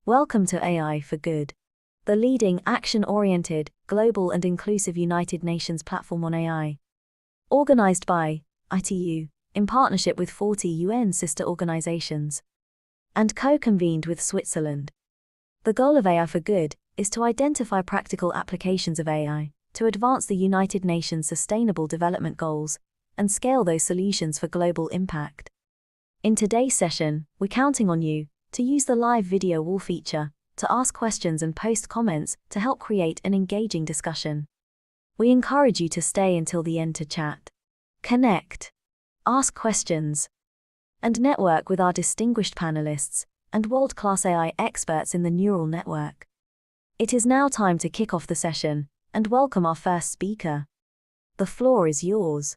Welcome to AI for Good, the leading action-oriented, global and inclusive United Nations platform on AI. Organized by ITU, in partnership with 40 UN sister organizations, and co-convened with Switzerland. The goal of AI for Good is to identify practical applications of AI to advance the United Nations Sustainable Development Goals and scale those solutions for global impact. In today's session, we're counting on you to use the live video wall feature to ask questions and post comments to help create an engaging discussion. We encourage you to stay until the end to chat, connect, ask questions, and network with our distinguished panelists and world-class AI experts in the neural network. It is now time to kick off the session and welcome our first speaker. The floor is yours.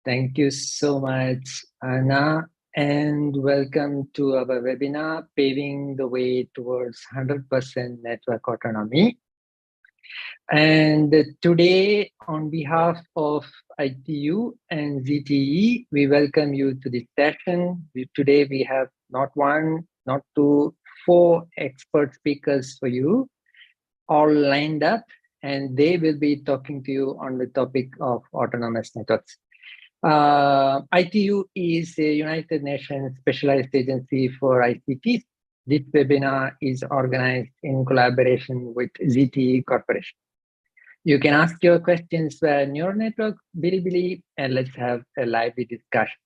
Thank you so much, Anna, and welcome to our webinar, Paving the Way Towards 100% Network Autonomy. And today, on behalf of ITU and ZTE, we welcome you to this session. Today, we have not one, not two, 4 expert speakers for you, all lined up, and they will be talking to you on the topic of autonomous networks. ITU is a United Nations specialized agency for ICT. This webinar is organized in collaboration with ZTE Corporation. You can ask your questions via neural network, Bilibili, and let's have a lively discussion.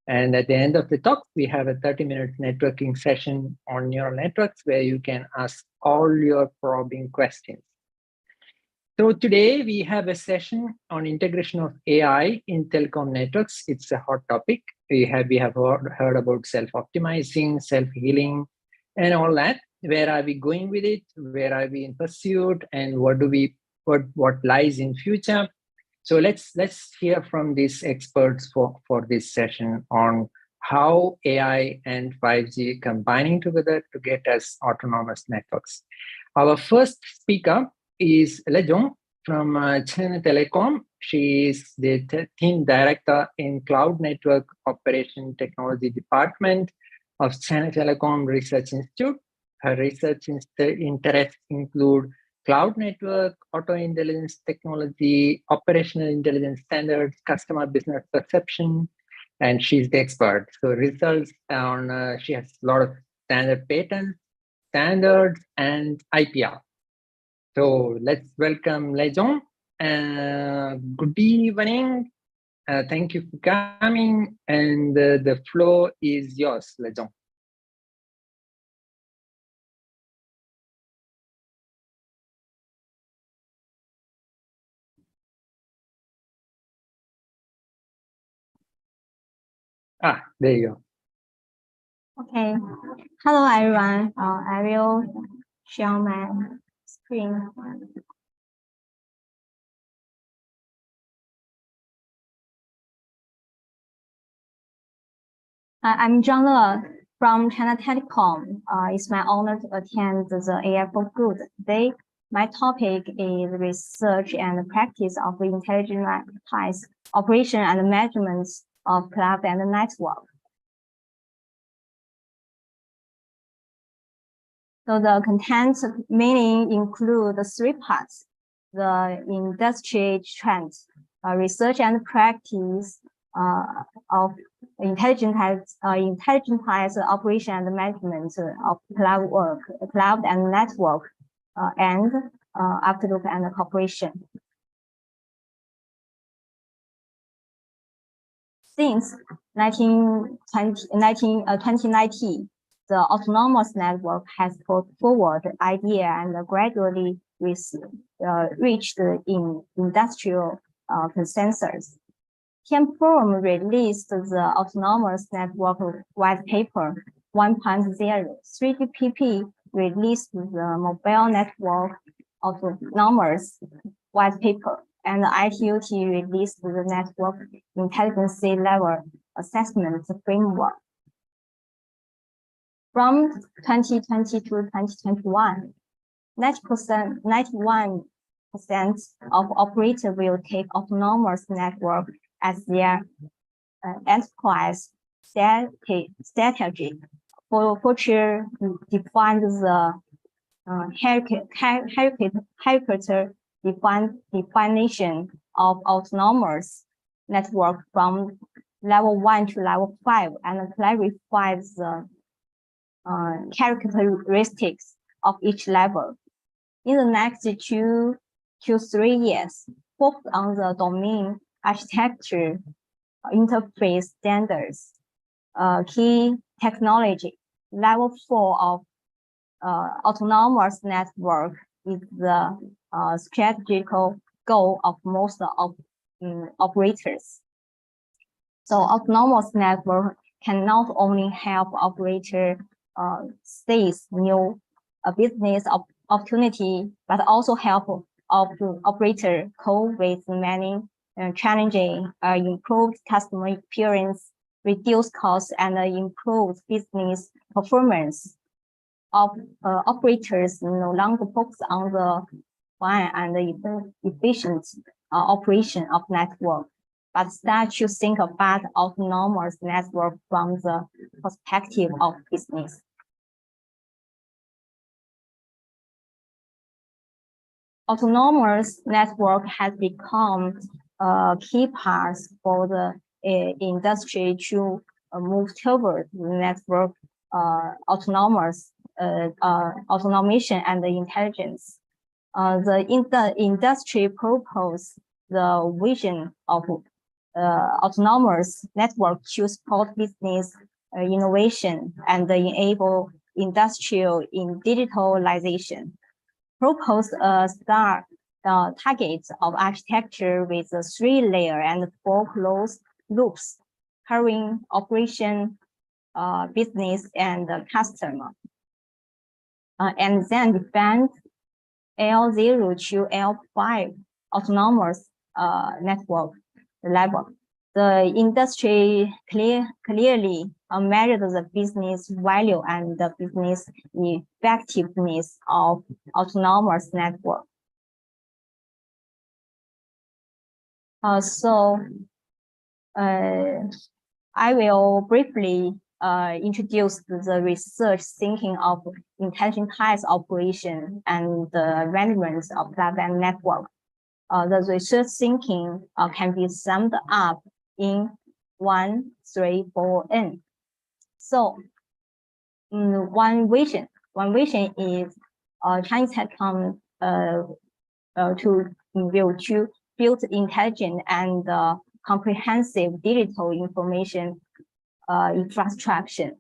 And at the end of the talk, we have a 30-minute networking session on neural networks where you can ask all your probing questions. So today we have a session on integration of AI in telecom networks. It's a hot topic. We have heard about self-optimizing, self-healing, and all that. Where are we going with it? Where are we in pursuit? And what lies in future? So let's hear from these experts for this session on how AI and 5G combining together to get us autonomous networks. Our first speaker is Lejong from China Telecom. She is the team director in Cloud Network Operation Technology Department of China Telecom Research Institute. Her research interests include cloud network, auto intelligence technology, operational intelligence standards, customer business perception, and she's the expert. So results on, she has a lot of standard patents, standards, and IPR. So let's welcome Lejong. Good evening. Thank you for coming. And the floor is yours, Lejong. There you go. Okay. Hello, everyone. I will share my screen. I'm Zhang Le from China Telecom. It's my honor to attend the AI for Good today. My topic is research and practice of intelligent operation and management of cloud and network. So the content mainly include the 3 parts: the industry trends, research and practice of intelligent operation and management of cloud and network, and outlook and cooperation. Since 2019, the autonomous network has put forward the idea and gradually reached in industrial consensus. Team Forum released the Autonomous Network White Paper 1.0. 3GPP released the Mobile Network Autonomous White Paper, and the ITUT released the Network Intelligence Level Assessment Framework. From 2020 to 2021, 91% of operators will take autonomous network as their enterprise strategy. for future define the definition of autonomous network from level 1 to level 5 and clarify the characteristics of each level. In the next 2 to 3 years, focus on the domain architecture, interface standards, key technology. Level 4 of autonomous network is the strategical goal of most of operators. So autonomous network can not only help operator seize new business opportunity, but also help operator cope with many challenging, improve customer experience, reduce costs, and improve business performance. Operators no longer focus on the fine and the efficient operation of network, but start to think about autonomous network from the perspective of business. Autonomous network has become a key part for the industry to move toward network automation and the intelligence. The industry proposed the vision of autonomous network to support business innovation and enable industrial in digitalization. Proposed a target of architecture with 3 layers and 4 closed loops covering operation, business, and customer. And then defined L0 to L5 autonomous network level. The industry clearly measured the business value and the business effectiveness of autonomous network. I will briefly introduce the research thinking of intelligent health operation and the management of broadband network. The research thinking can be summed up in 1, 3, 4, N. So, one vision is Chinese Telecom to build intelligent and comprehensive digital information infrastructure.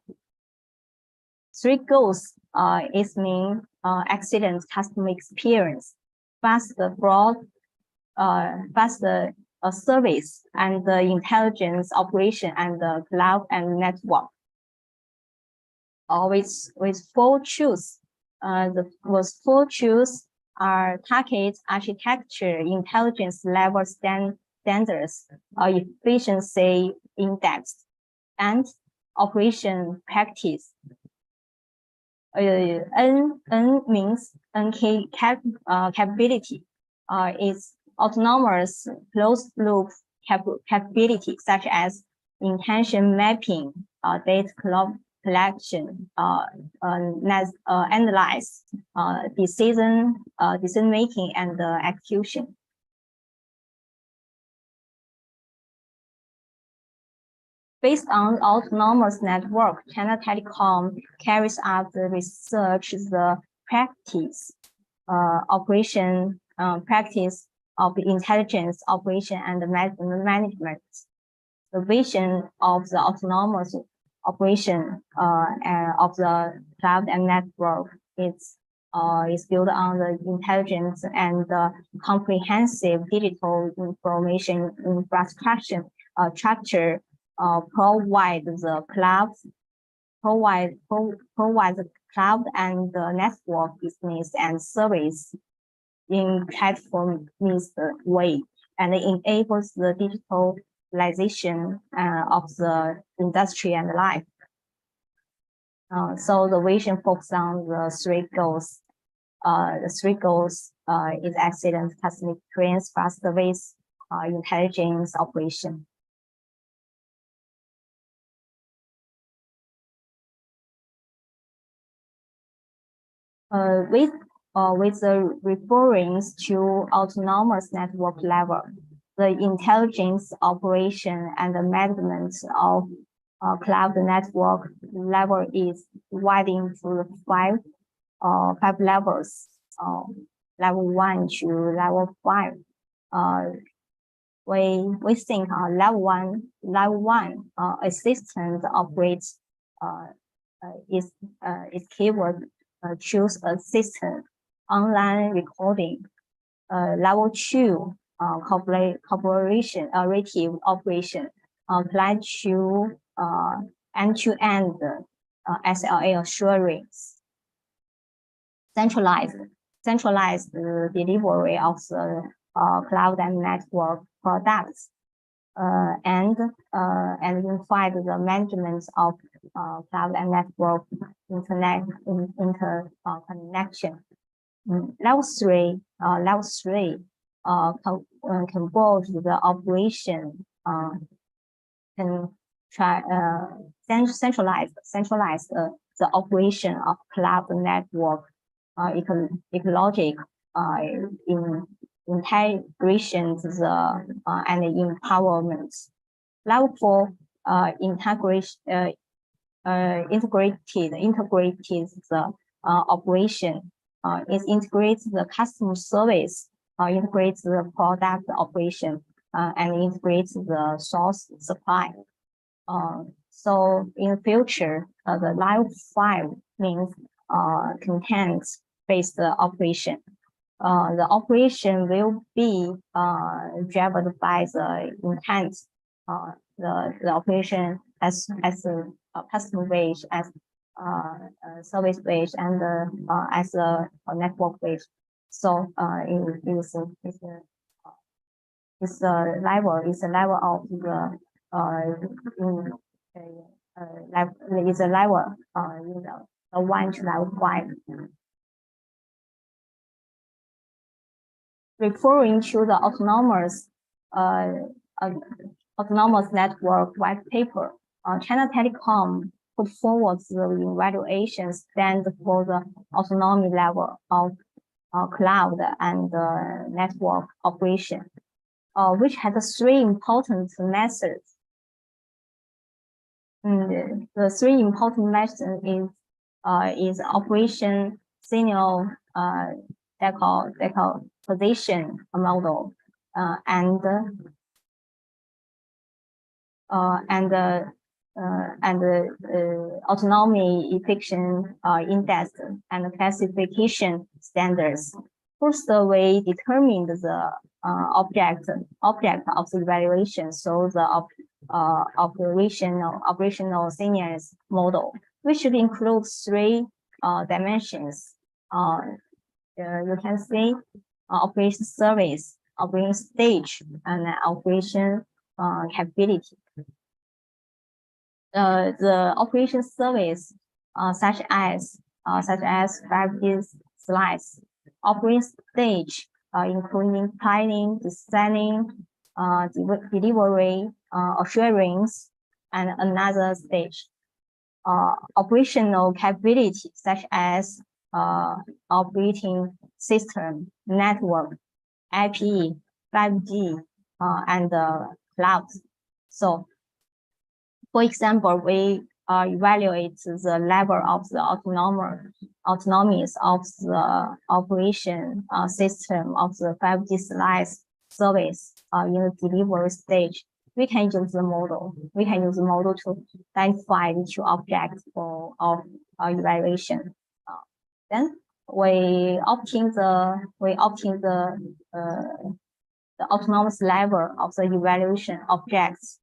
3 goals is mean excellent customer experience, faster service, and the intelligence operation and the cloud and network. With 4 choose, the 4 choose are target architecture, intelligence level standards, efficiency index, and operation practice. N means NK capability. Is autonomous closed loop capability such as intention mapping, data collection, analyze, decision making, and execution. Based on autonomous network, China Telecom carries out the research, the practice, practice of the intelligence operation and the management. The vision of the autonomous operation of the cloud and network is built on the intelligence and the comprehensive digital information infrastructure structure. Provide the cloud and the network business and service in platform-based way, and enables the digitalization of the industry and life. So the vision focuses on the 3 goals. The 3 goals is excellent customer experience, fast service, intelligence operation. with the reference to autonomous network level, the intelligence operation and the management of cloud network level is divided into five levels, level 1 to level 5. We think level one assistant operates is keyword choose assistant online recording. Level 2 cooperation relative operation applied to end-to-end SLA assurance. Centralized delivery of the cloud and network products, and unified the management of cloud and network interconnection. Level 3 compose the operation centralize the operation of cloud network ecologic integration and empowerment. Level 4 integrated the operation. It integrates the customer service, integrates the product operation, and integrates the source supply. So in the future, the level 5 means content-based operation. The operation will be driven by the intent. The operation as a customer base, as service base, and as a network base. So it's a level of the is a level in the 1 to level 5. Referring to the autonomous network white paper, China Telecom put forward the evaluation stand for the autonomy level of cloud and network operation, which has 3 important methods. The 3 important methods is operation signal decomposition model, and autonomy efficient index and classification standards. First, we determined the object of the evaluation, so the operational seniors model, which should include 3 dimensions. You can see operation service, operation stage, and operation capability. The operation service, such as 5G slice, operation stage, including planning, designing, delivery, assurance, and another stage. Operational capability, such as operating system, network, IP, 5G, and cloud. So, for example, we evaluate the level of the autonomy of the operation system of the 5G slice service in the delivery stage. We can use the model. We can use the model to identify the 2 objects of evaluation. Then we obtain the autonomous level of the evaluation objects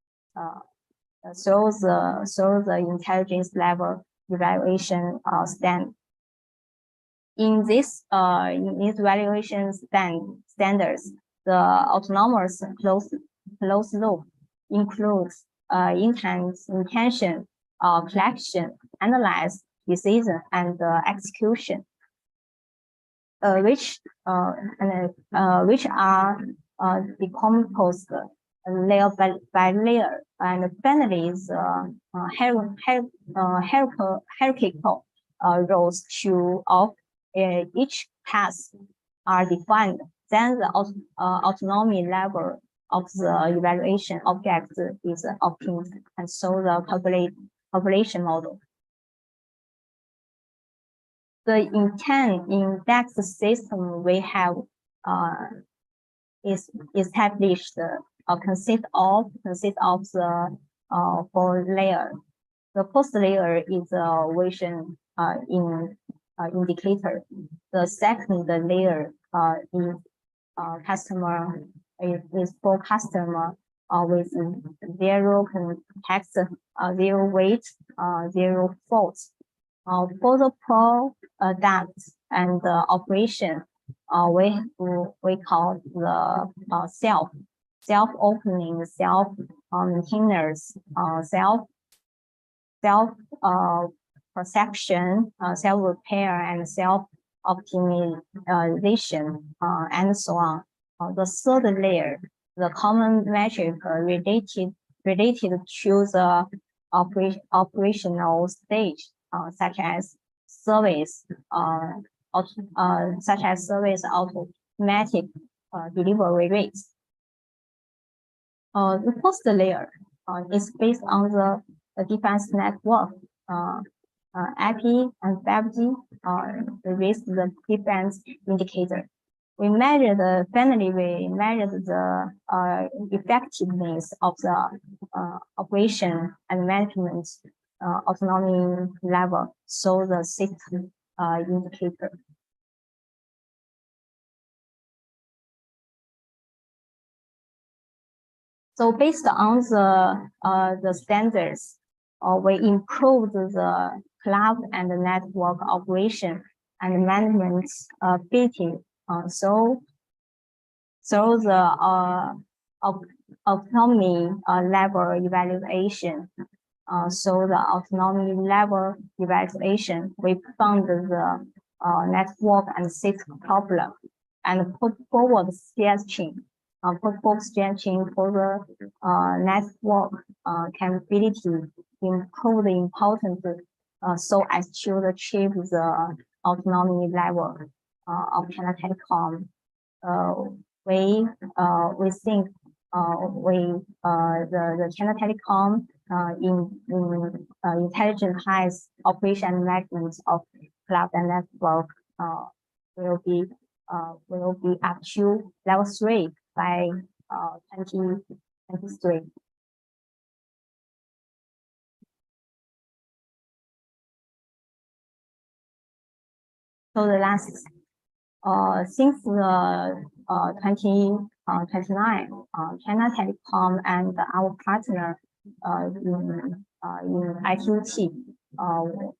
through the intelligence level evaluation stand. In this evaluation standards, the autonomous closed loop includes intention, collection, analyze, decision, and execution, which are decomposed layer by layer, and finally the hierarchical roles of each task are defined, then the autonomy level of the evaluation object is obtained, and so the calculation model. The intent index system we have is established consists of the 4 layers. The first layer is a vision indicator. The second layer is customer is for customer with 0 context, 0 weight, 0 faults. For the product and operation, we call the self-opening, self-maintainers, self-perception, self-repair, and self-optimization, and so on. The third layer, the common metric related to the operational stage, such as service, automatic delivery rates. The first layer is based on the defense network, IP and 5G, with the defense indicator. We measure the effectiveness of the operation and management autonomy level, so the system indicator. So based on the standards, we improved the cloud and the network operation and management ability. So the autonomy level evaluation. So the autonomy level evaluation, we found the network and system problem and put forward suggestion. For the network capability, improve the important so as to achieve the autonomy level of China Telecom. We think the China Telecom in intelligent heights operation and management of cloud and network will be up to level 3 by 2023. So the last, since the 2029, China Telecom and our partner in ITUT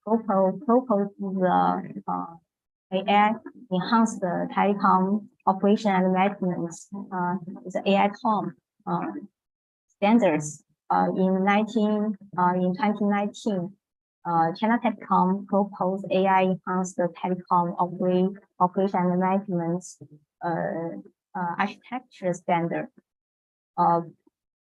propose the AI enhanced telecom operation and management, the AI-COM standards. In 2019, China Telecom proposed AI enhanced telecom operation and management architecture standard. In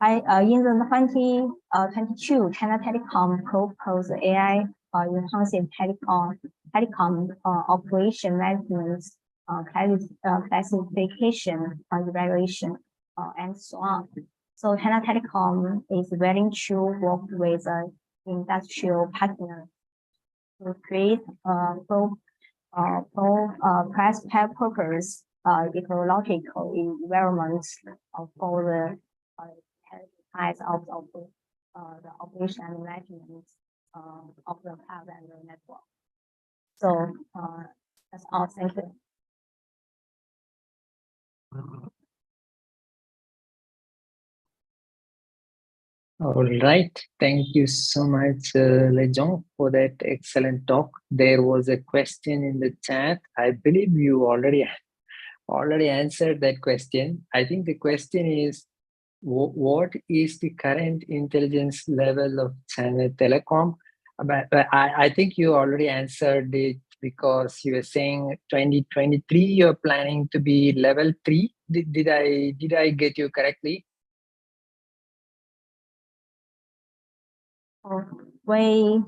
the 2022, China Telecom proposed AI enhancing telecom operation management, classification, evaluation, and so on. So China Telecom is willing to work with industrial partners to create purpose ecological environment for the types of the operation and management of the cloud and the network. So that's all. Thank you. All right. Thank you so much, Lejong, for that excellent talk. There was a question in the chat. I believe you already answered that question. I think the question is, what is the current intelligence level of China Telecom? But I think you already answered it, because you were saying 2023 you're planning to be level 3. Did I get you correctly? We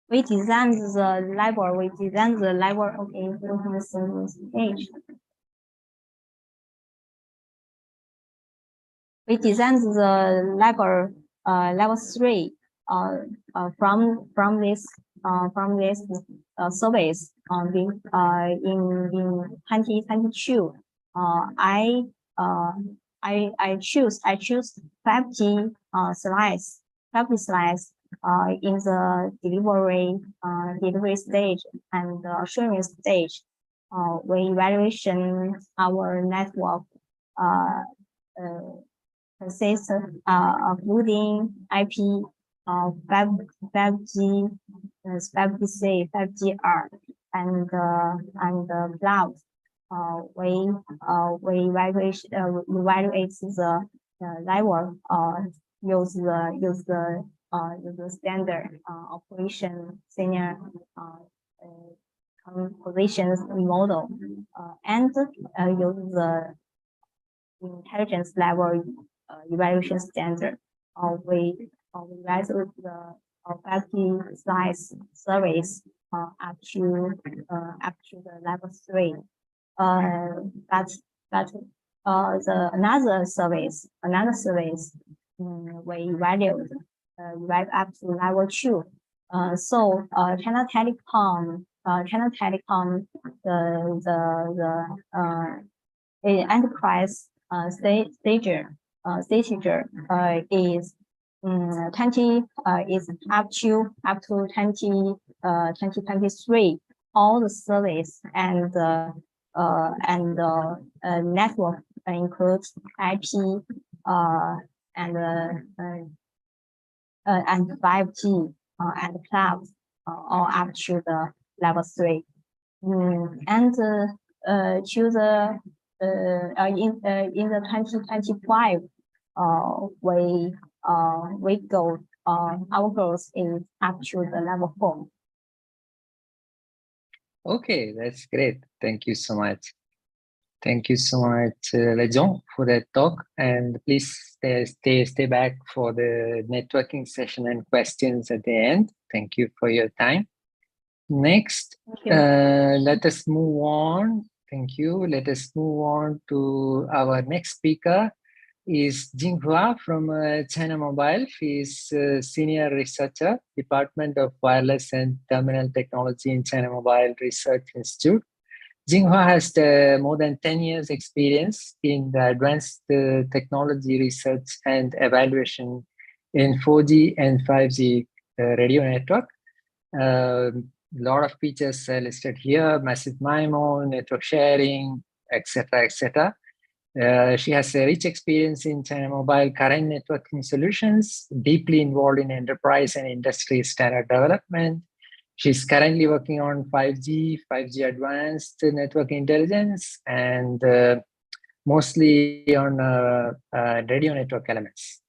We designed the library. Okay, we can see this page. We designed the level 3 from this service in 2022. I choose 5G slides in the delivery stage and assurance stage. We evaluation our network consists of including IP, 5G, 5GC, 5GR, and cloud. We evaluate the level. Use the standard operation senior compositions model and use the intelligence level evaluation standard. We evaluate the 5G slice service up to the level 3. But the another service we evaluate up to level 2. So China Telecom, the enterprise stager is 20 is up to 2023. All the service and network includes IP and 5G and cloud all up to the level 3. And to the in the 2025, we go our goals is up to the level 4. Okay, that's great. Thank you so much. Thank you so much, Lejon, for that talk. And please stay back for the networking session and questions at the end. Thank you for your time. Next, let us move on. Thank you. Let us move on to our next speaker is Jinghua from China Mobile. She is Senior Researcher, Department of Wireless and Terminal Technology in China Mobile Research Institute. Jinghua has more than 10 years experience in the advanced technology research and evaluation in 4G and 5G radio network. A lot of features listed here: massive MIMO, network sharing, etc., etc. She has a rich experience in China Mobile current networking solutions, deeply involved in enterprise and industry standard development. She's currently working on 5G advanced network intelligence, and mostly on radio network elements.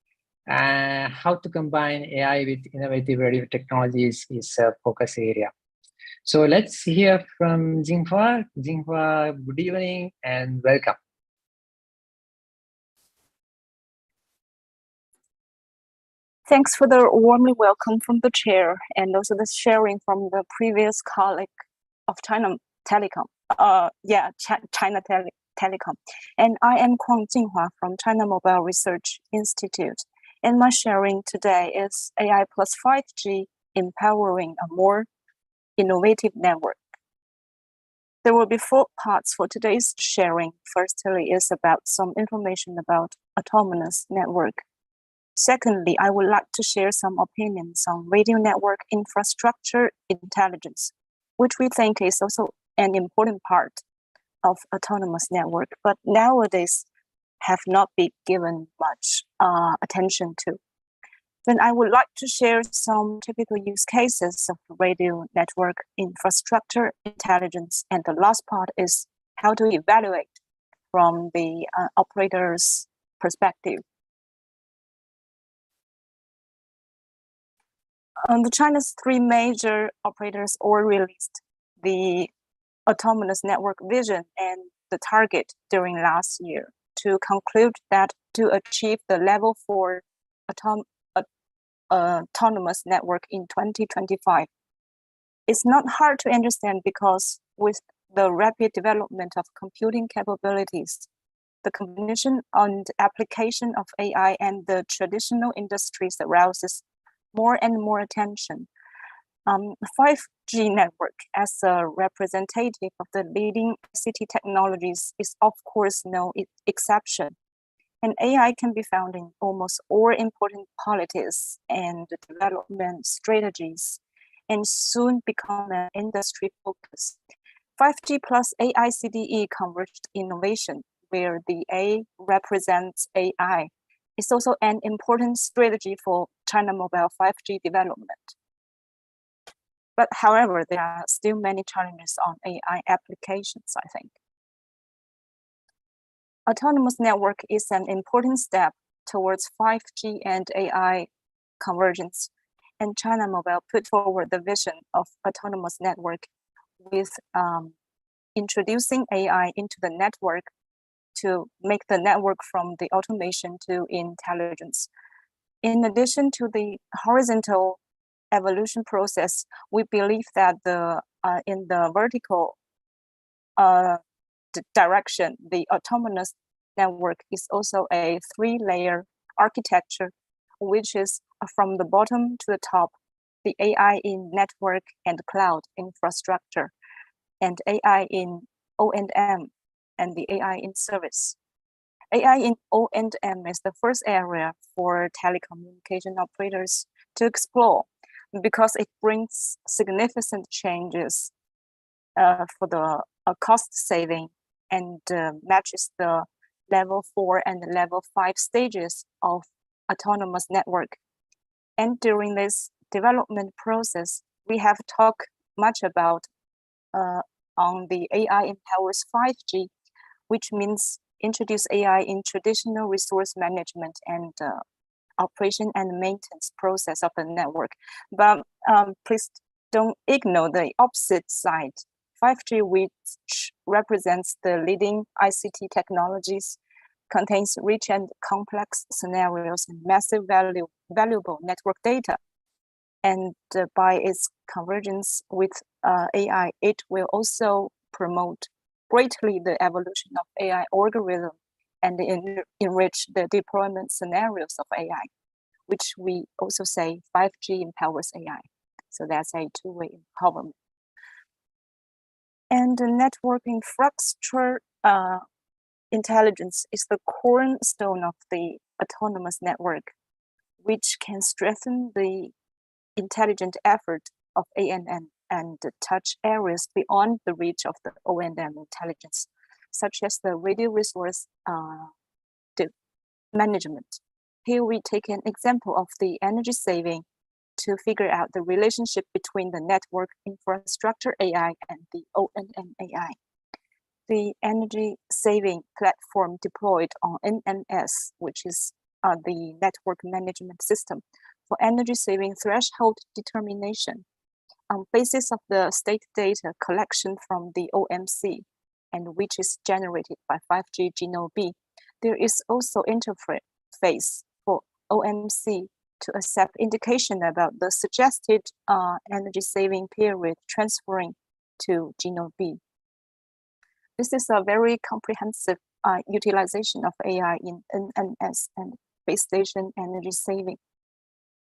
How to combine AI with innovative radio technologies is a focus area. So let's hear from Jinghua. Jinghua, good evening and welcome. Thanks for the warmly welcome from the chair and also the sharing from the previous colleague of China Telecom. China Telecom. And I am Kwang Jinghua from China Mobile Research Institute. And my sharing today is AI plus 5G empowering a more innovative network. There will be 4 parts for today's sharing. Firstly is about some information about autonomous network. Secondly, I would like to share some opinions on radio network infrastructure intelligence, which we think is also an important part of autonomous network, but nowadays have not been given much attention to. Then I would like to share some typical use cases of radio network infrastructure intelligence. And the last part is how to evaluate from the operator's perspective. The China's 3 major operators all released the autonomous network vision and the target during last year to conclude that to achieve the level 4 autonomous network in 2025, It's not hard to understand because with the rapid development of computing capabilities, the combination and application of AI and the traditional industries arouses more and more attention. 5G network as a representative of the leading ICT technologies is of course no exception. And AI can be found in almost all important policies and development strategies, and soon become an industry focus. 5G plus AICDE converged innovation, where the A represents AI, is also an important strategy for China Mobile 5G development. But however, there are still many challenges on AI applications, I think. Autonomous network is an important step towards 5G and AI convergence, and China Mobile put forward the vision of autonomous network with introducing AI into the network to make the network from the automation to intelligence. In addition to the horizontal evolution process, we believe that in the vertical direction, the autonomous network is also a 3-layer architecture, which is from the bottom to the top, the AI in network and cloud infrastructure, and AI in O&M, and the AI in service. AI in O&M is the first area for telecommunication operators to explore because it brings significant changes for the cost saving and matches the level 4 and level 5 stages of autonomous network. And during this development process, we have talked much about on the AI empowers 5G, which means introduce AI in traditional resource management and operation and maintenance process of the network. But please don't ignore the opposite side. 5G, which represents the leading ICT technologies, contains rich and complex scenarios and massive valuable network data. And by its convergence with AI, it will also promote greatly the evolution of AI algorithm and enrich the deployment scenarios of AI, which we also say 5G empowers AI. So that's a two-way empowerment. And the network infrastructure intelligence is the cornerstone of the autonomous network, which can strengthen the intelligent effort of ANN and touch areas beyond the reach of the O&M intelligence, such as the radio resource management. Here we take an example of the energy saving to figure out the relationship between the network infrastructure AI and the O&M AI. The energy saving platform deployed on NNS, which is the network management system, for energy saving threshold determination on basis of the state data collection from the OMC, and which is generated by 5G GNOB. There is also interface for OMC to accept indication about the suggested energy saving period transferring to GNOB. This is a very comprehensive utilization of AI in NNS and base station energy saving.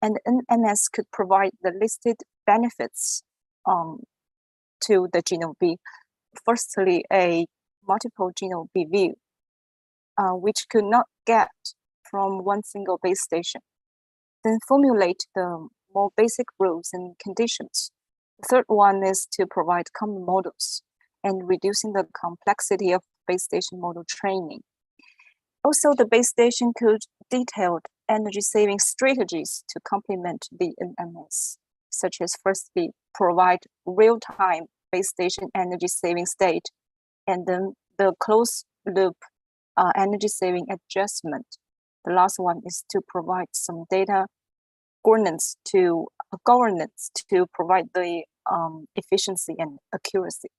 And NNS could provide the listed benefits to the GNOB. Firstly, a multiple GNOB view, which could not get from one single base station. Then formulate the more basic rules and conditions. The third one is to provide common models and reducing the complexity of base station model training. Also, the base station could detail energy saving strategies to complement the NMS, such as firstly, provide real-time base station energy saving state, and then the closed loop energy saving adjustment. The last one is to provide some data governance to provide the efficiency and accuracy.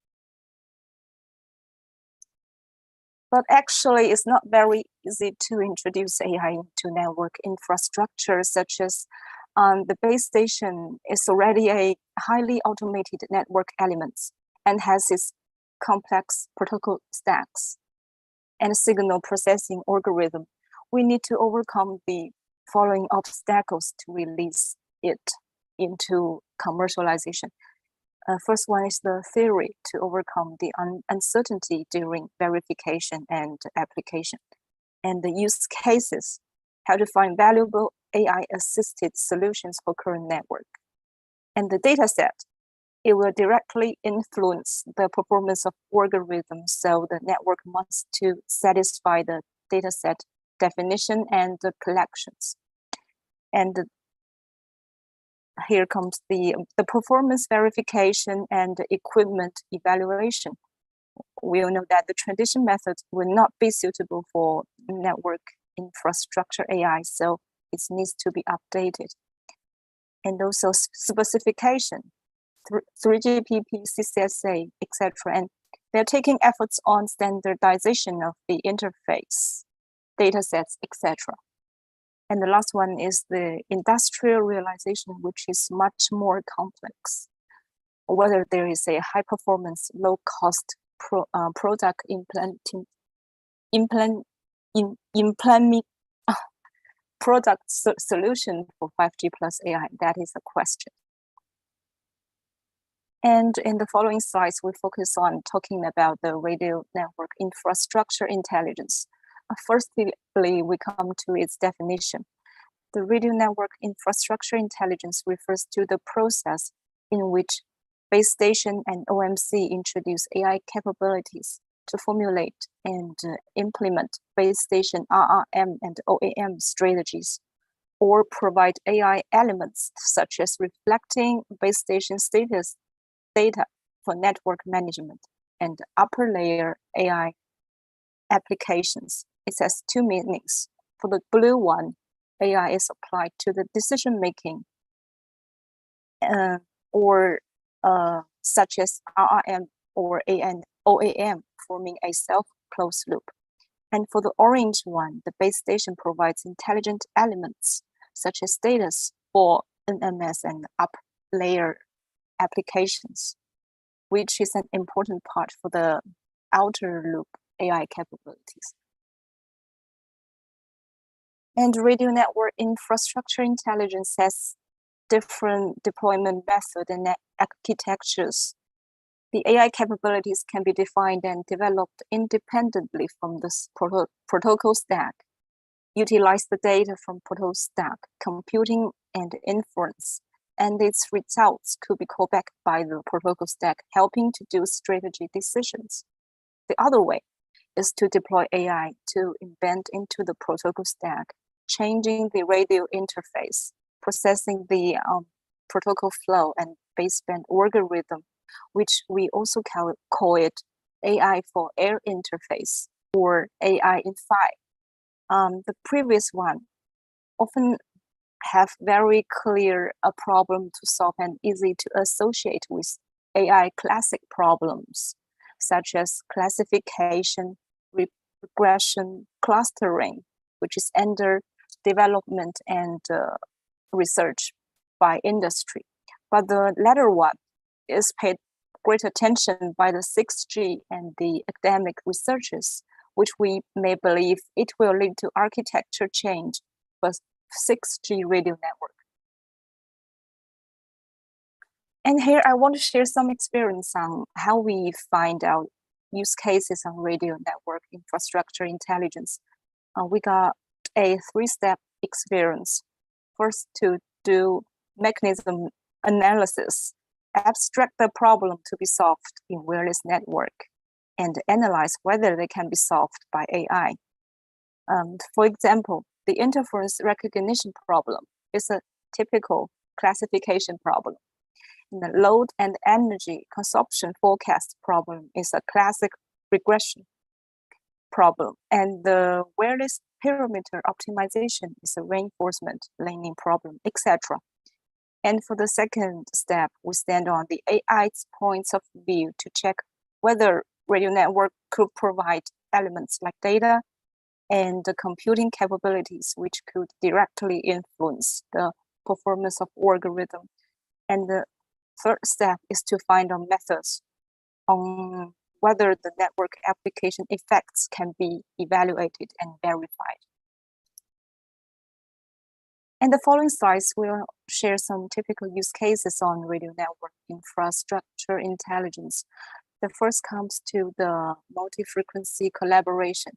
But actually, it's not very easy to introduce AI into network infrastructure, such as The base station is already a highly automated network element and has its complex protocol stacks and signal processing algorithm. We need to overcome the following obstacles to release it into commercialization. First one is the theory to overcome the uncertainty during verification and application. And the use cases, how to find valuable AI-assisted solutions for current network. And the data set, it will directly influence the performance of algorithms, so the network must to satisfy the data set definition and the collections. And here comes the performance verification and equipment evaluation. We all know that the traditional methods will not be suitable for network infrastructure AI, so it needs to be updated. And also specification, 3GPP, CCSA, etc. And they're taking efforts on standardization of the interface, datasets, etc. And the last one is the industrial realization, which is much more complex. Whether there is a high performance, low cost product product solution for 5G plus AI, that is a question. And in the following slides, we focus on talking about the radio network infrastructure intelligence. Firstly, we come to its definition. The radio network infrastructure intelligence refers to the process in which base station and OMC introduce AI capabilities to formulate and implement base station RRM and OAM strategies, or provide AI elements such as reflecting base station status data for network management and upper layer AI applications. It has two meanings. For the blue one, AI is applied to the decision making such as RRM or OAM, forming a self-closed loop. And for the orange one, the base station provides intelligent elements such as status for NMS and up layer applications, which is an important part for the outer loop AI capabilities. And radio network infrastructure intelligence has different deployment methods and architectures. The AI capabilities can be defined and developed independently from this protocol stack, utilize the data from protocol stack, computing and inference, and its results could be called back by the protocol stack, helping to do strategy decisions. The other way is to deploy AI to embed into the protocol stack, changing the radio interface, processing the protocol flow and baseband algorithm, which we also call it AI for air interface or AI in PHY. The previous one often have very clear a problem to solve and easy to associate with AI classic problems, such as classification, regression, clustering, which is under development and research by industry. But the latter one is paid great attention by the 6G and the academic researchers, which we may believe it will lead to architecture change for 6G radio network. And here I want to share some experience on how we find out use cases on radio network infrastructure intelligence. We got a 3-step experience. First, to do mechanism analysis, abstract the problem to be solved in wireless network, and analyze whether they can be solved by AI. For example, the interference recognition problem is a typical classification problem. And the load and energy consumption forecast problem is a classic regression problem. And the wireless parameter optimization is a reinforcement learning problem, etc. And for the second step, we stand on the AI's points of view to check whether radio network could provide elements like data and the computing capabilities, which could directly influence the performance of algorithm. And the third step is to find out methods on whether the network application effects can be evaluated and verified. And the following slides will share some typical use cases on radio network infrastructure intelligence. The first comes to the multi-frequency collaboration.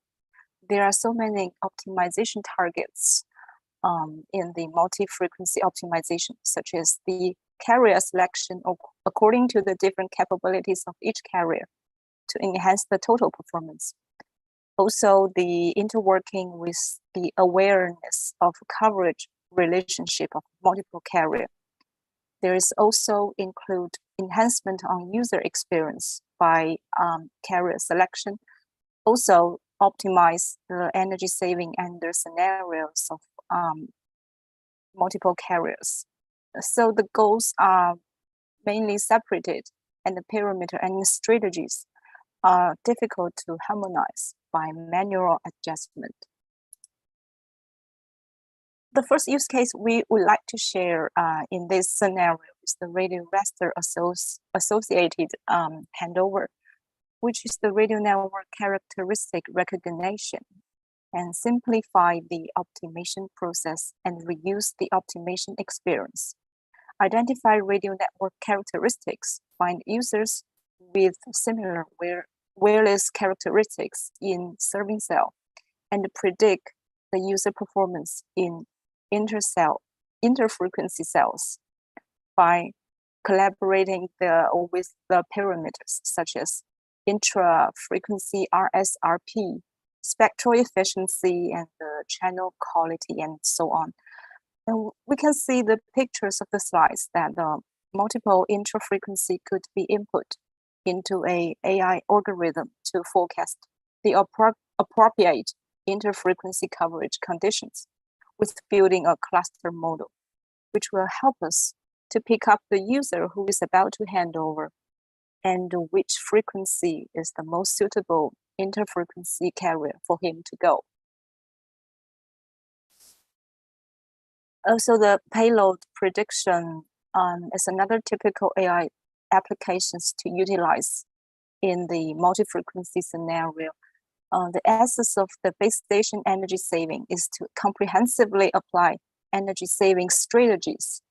There are so many optimization targets in the multi-frequency optimization, such as the carrier selection according to the different capabilities of each carrier to enhance the total performance. Also, the interworking with the awareness of coverage relationship of multiple carrier. There is also include enhancement on user experience by carrier selection. Also optimize the energy saving under scenarios of multiple carriers. So the goals are mainly separated, and the parameter and strategies are difficult to harmonize by manual adjustment. The first use case we would like to share in this scenario is the radio raster associated handover, which is the radio network characteristic recognition, and simplify the optimization process and reuse the optimization experience. Identify radio network characteristics, find users with similar wireless characteristics in serving cell, and predict the user performance in interfrequency cells by collaborating with the parameters such as intra-frequency RSRP, spectral efficiency, and the channel quality, and so on. And we can see the pictures of the slides that multiple interfrequency could be input into a AI algorithm to forecast the appropriate interfrequency coverage conditions with building a cluster model, which will help us to pick up the user who is about to hand over and which frequency is the most suitable interfrequency carrier for him to go. Also, the payload prediction is another typical AI applications to utilize in the multi-frequency scenario. The essence of the base station energy saving is to comprehensively apply energy saving strategies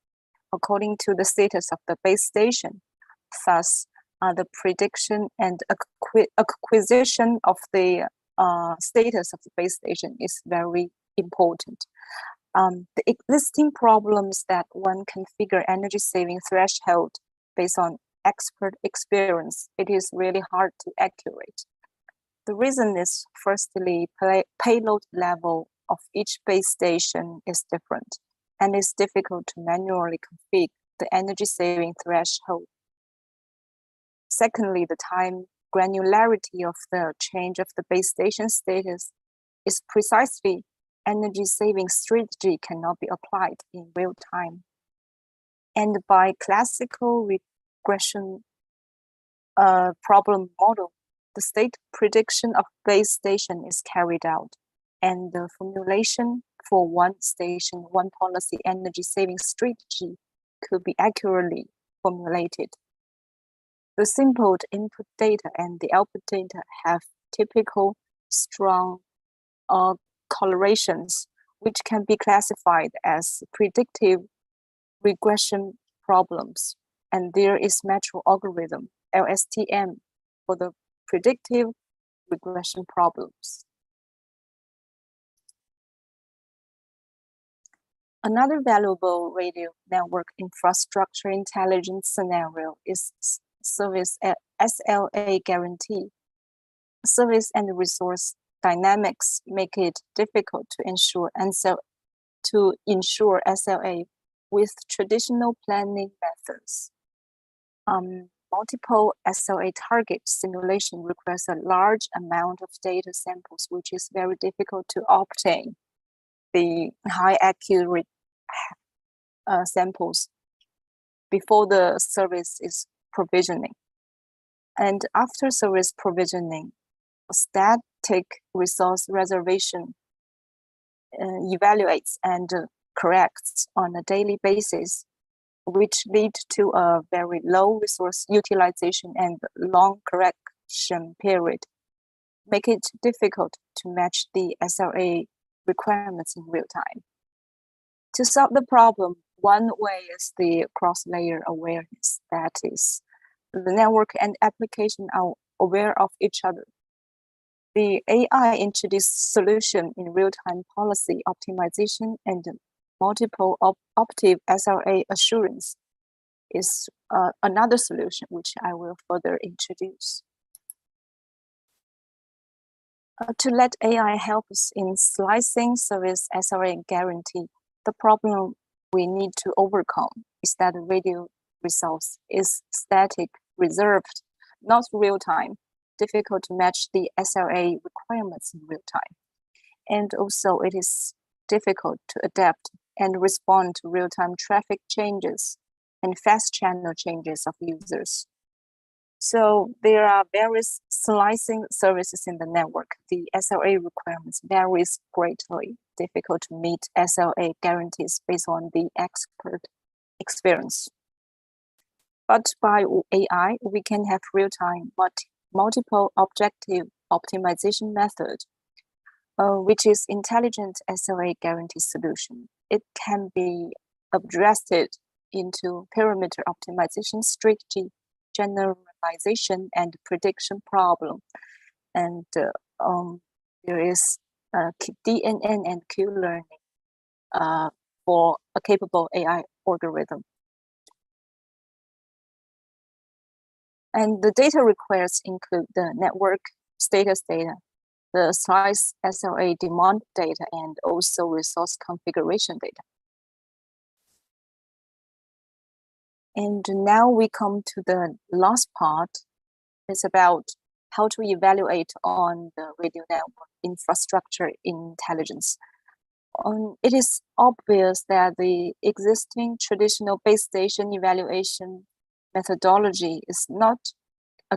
according to the status of the base station. Thus, the prediction and acquisition of the status of the base station is very important. The existing problems that one configure energy saving threshold based on expert experience, it is really hard to accurate. The reason is firstly, payload level of each base station is different, and it's difficult to manually configure the energy saving threshold. Secondly, the time granularity of the change of the base station status is precisely energy saving strategy cannot be applied in real time. And by classical regression problem model, the state prediction of base station is carried out, and the formulation for one station, one policy energy saving strategy could be accurately formulated. The simple input data and the output data have typical strong correlations, which can be classified as predictive regression problems. And there is natural algorithm, LSTM, for the predictive regression problems. Another valuable radio network infrastructure intelligence scenario is service SLA guarantee. Service and resource dynamics make it difficult to ensure SLA with traditional planning methods. Multiple SLA target simulation requires a large amount of data samples, which is very difficult to obtain the high accurate samples before the service is provisioning. And after service provisioning, static resource reservation evaluates and corrects on a daily basis, which lead to a very low resource utilization and long correction period, make it difficult to match the SLA requirements in real time. To solve the problem, one way is the cross-layer awareness. That is, the network and application are aware of each other. The AI introduced solution in real-time policy optimization and multiple optive SLA assurance is another solution which I will further introduce. To let AI help us in slicing service SLA guarantee, the problem we need to overcome is that radio results is static, reserved, not real-time, difficult to match the SLA requirements in real time. And also it is difficult to adapt and respond to real-time traffic changes and fast channel changes of users. So there are various slicing services in the network. The SLA requirements varies greatly, difficult to meet SLA guarantees based on the expert experience. But by AI, we can have real-time multiple objective optimization method, which is intelligent SLA guarantee solution. It can be addressed into parameter optimization strategy, generalization, and prediction problem. And there is DNN and Q-learning for a capable AI algorithm. And the data requests include the network status data, the slice SLA demand data, and also resource configuration data. And now we come to the last part. It's about how to evaluate on the radio network infrastructure intelligence. It is obvious that the existing traditional base station evaluation methodology is not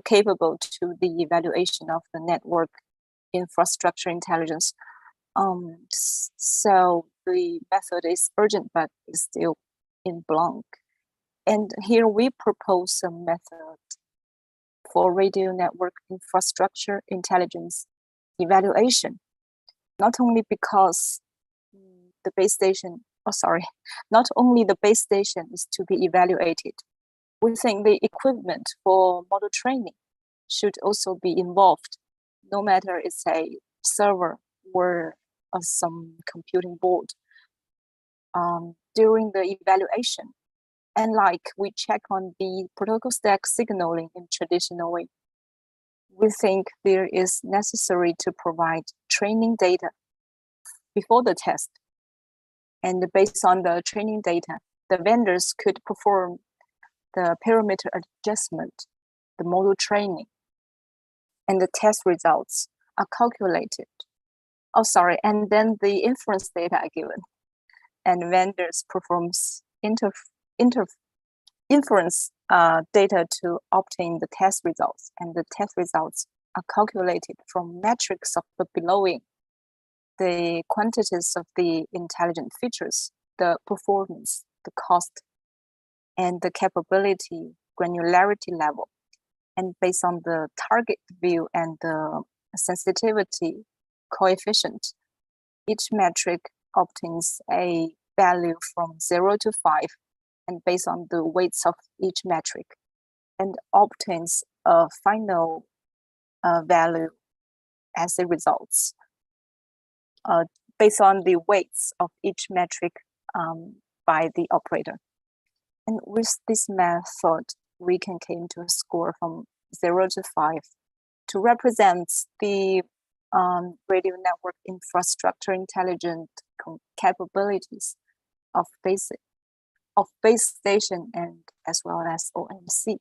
capable to the evaluation of the network infrastructure intelligence. So the method is urgent, but is still in blank. And here we propose a method for radio network infrastructure intelligence evaluation, not only because the base station, not only the base station is to be evaluated. We think the equipment for model training should also be involved, no matter it's a server or some computing board. During the evaluation, and like we check on the protocol stack signaling in traditional way, we think there is necessary to provide training data before the test. And based on the training data, the vendors could perform the parameter adjustment, the model training, and the test results are calculated. And then the inference data are given, and vendors performs inference data to obtain the test results, and the test results are calculated from metrics of the belowing, the quantities of the intelligent features, the performance, the cost, and the capability granularity level. And based on the target view and the sensitivity coefficient, each metric obtains a value from 0 to 5, and based on the weights of each metric, and obtains a final value as a result, based on the weights of each metric by the operator. And with this method, we can came to a score from 0 to 5 to represent the radio network infrastructure intelligent capabilities of base station and as well as OMC.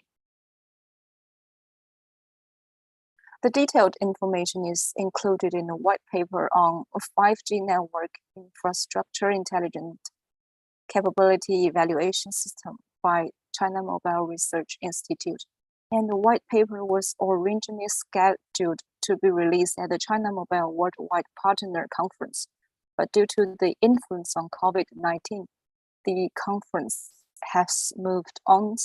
The detailed information is included in a white paper on a 5G network infrastructure intelligent capability evaluation system by China Mobile Research Institute. And the white paper was originally scheduled to be released at the China Mobile Worldwide Partner Conference, But due to the influence on COVID-19, the conference has moved on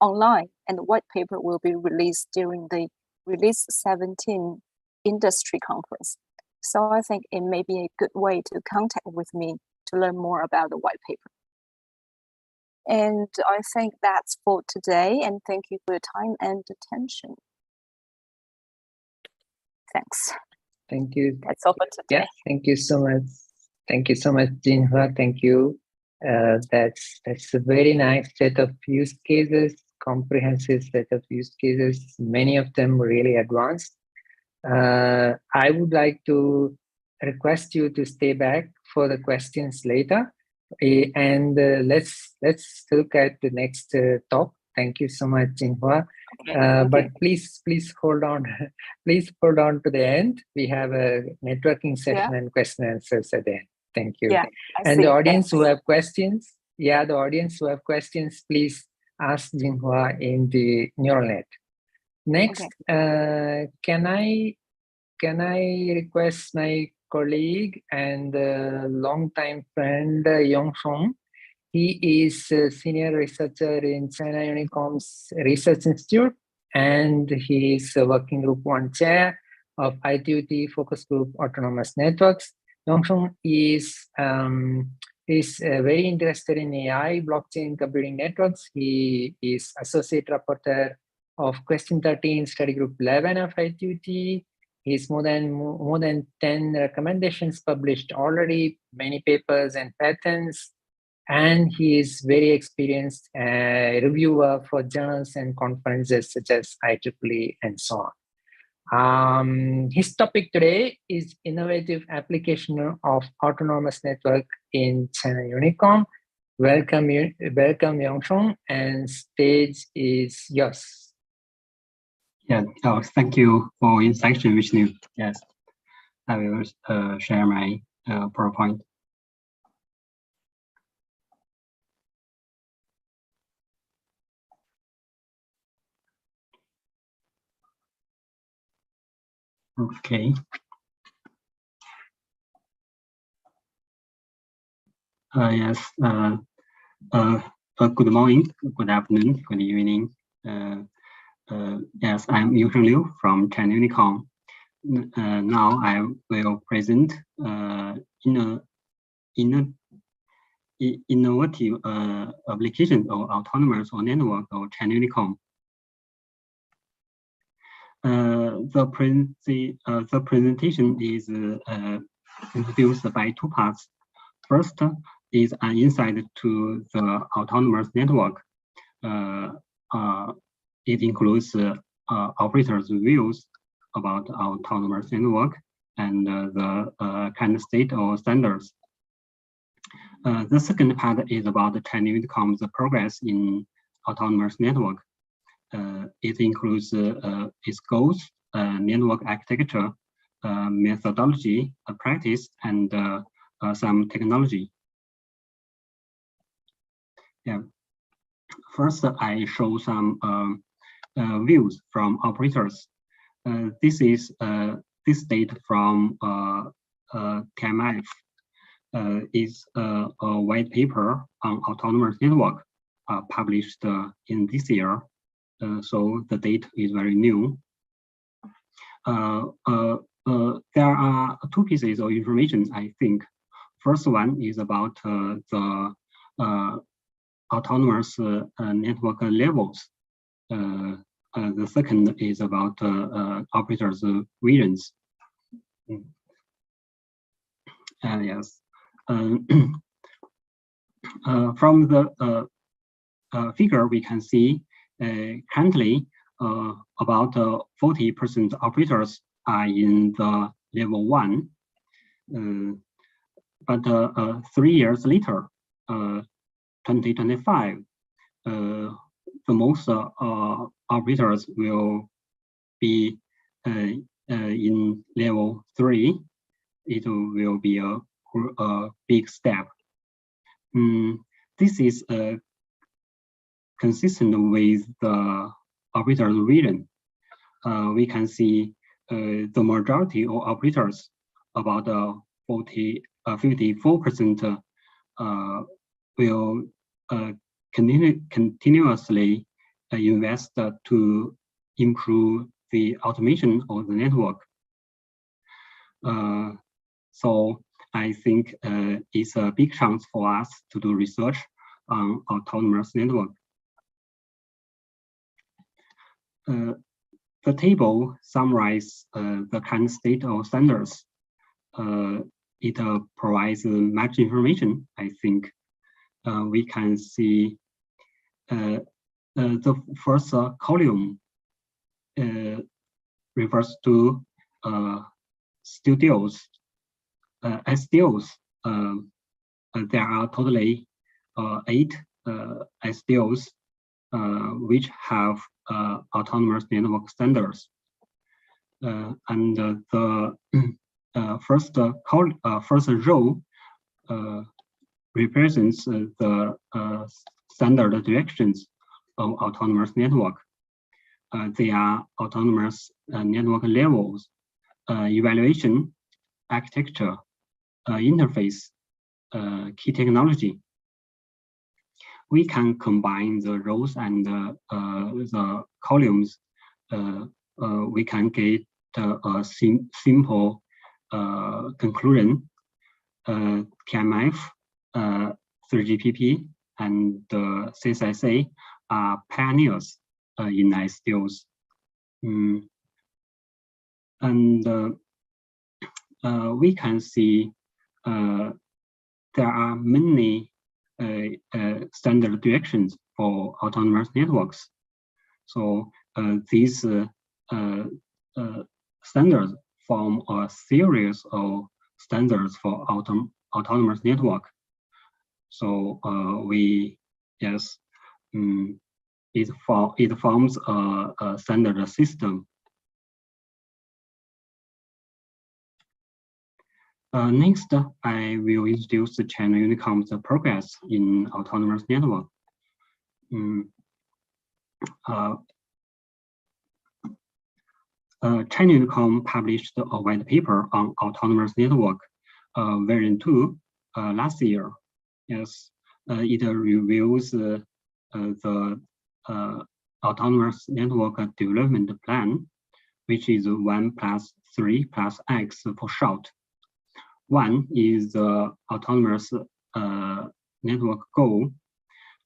online, and the white paper will be released during the Release 17 industry conference. So I think it may be a good way to contact with me to learn more about the white paper. And I think that's for today, and thank you for your time and attention. Thanks. Thank you. That's all for today. Yeah, thank you so much. Thank you so much, Jinhua. Thank you. That's a very nice set of use cases, comprehensive set of use cases, many of them really advanced. I would like to request you to stay back for the questions later. And let's look at the next talk. Thank you so much, Jinhua. But please hold on. Please hold on to the end. We have a networking session and question and answers at the end. Thank you. Yeah, and the audience who have questions, the audience who have questions, please ask Jinhua in the neural net. Next, can I request my colleague and longtime friend Yongshong? He is a senior researcher in China Unicom's Research Institute, and he is a working group 1 chair of ITUT Focus Group Autonomous Networks. Yongshong is very interested in AI, blockchain, computing networks. He is associate rapporteur of Question 13, Study Group 11 of ITUT. He's more than 10 recommendations published already, many papers and patents, and he is very experienced reviewer for journals and conferences such as IEEE and so on. His topic today is innovative application of autonomous network in China Unicom. Welcome Yongshong, and stage is yours. Yeah, thank you for introduction, Vishnu. Yes, I will share my PowerPoint. Okay. Yes. Good morning, good afternoon, good evening. Yes, I'm Yongsheng Liu from China Unicom. Now I will present innovative application of autonomous or network of China Unicom. The presentation is introduced by 2 parts. First is an insight to the autonomous network. It includes operators' views about autonomous network and the current state or standards. The second part is about the China Unicom's progress in autonomous network. It includes its goals, network architecture, methodology, practice, and some technology. Yeah. First, I show some views from operators. This is this data from KMF. Is a white paper on autonomous network published in this year. So the data is very new. There are 2 pieces of information, I think. First one is about the autonomous network levels. The second is about operators' visions. Yes. From the figure, we can see currently about 40% operators are in the level 1. But 3 years later, 2025, the most operators will be in level 3. It will be a big step. This is consistent with the operator's vision. We can see the majority of operators, about 40 54% will continuously invest to improve the automation of the network. So I think it's a big chance for us to do research on autonomous network. The table summarizes the current state of standards. It provides much information. I think we can see the first column refers to studios, SDOs. There are totally 8 SDOs which have autonomous network standards. And the first row represents the standard directions of autonomous network. They are autonomous network levels, evaluation, architecture, interface, key technology. We can combine the rows and the columns. We can get a simple conclusion. KMF, 3GPP, and CSSA are pioneers in SDOs. And we can see there are many standard directions for autonomous networks. So these standards form a series of standards for autonomous network. So it forms a standard system. Next, I will introduce the China Unicom's progress in autonomous network. China Unicom published a white paper on autonomous network version 2 last year. Yes, it reviews the autonomous network development plan, which is 1+3+X for short. One is the autonomous network goal.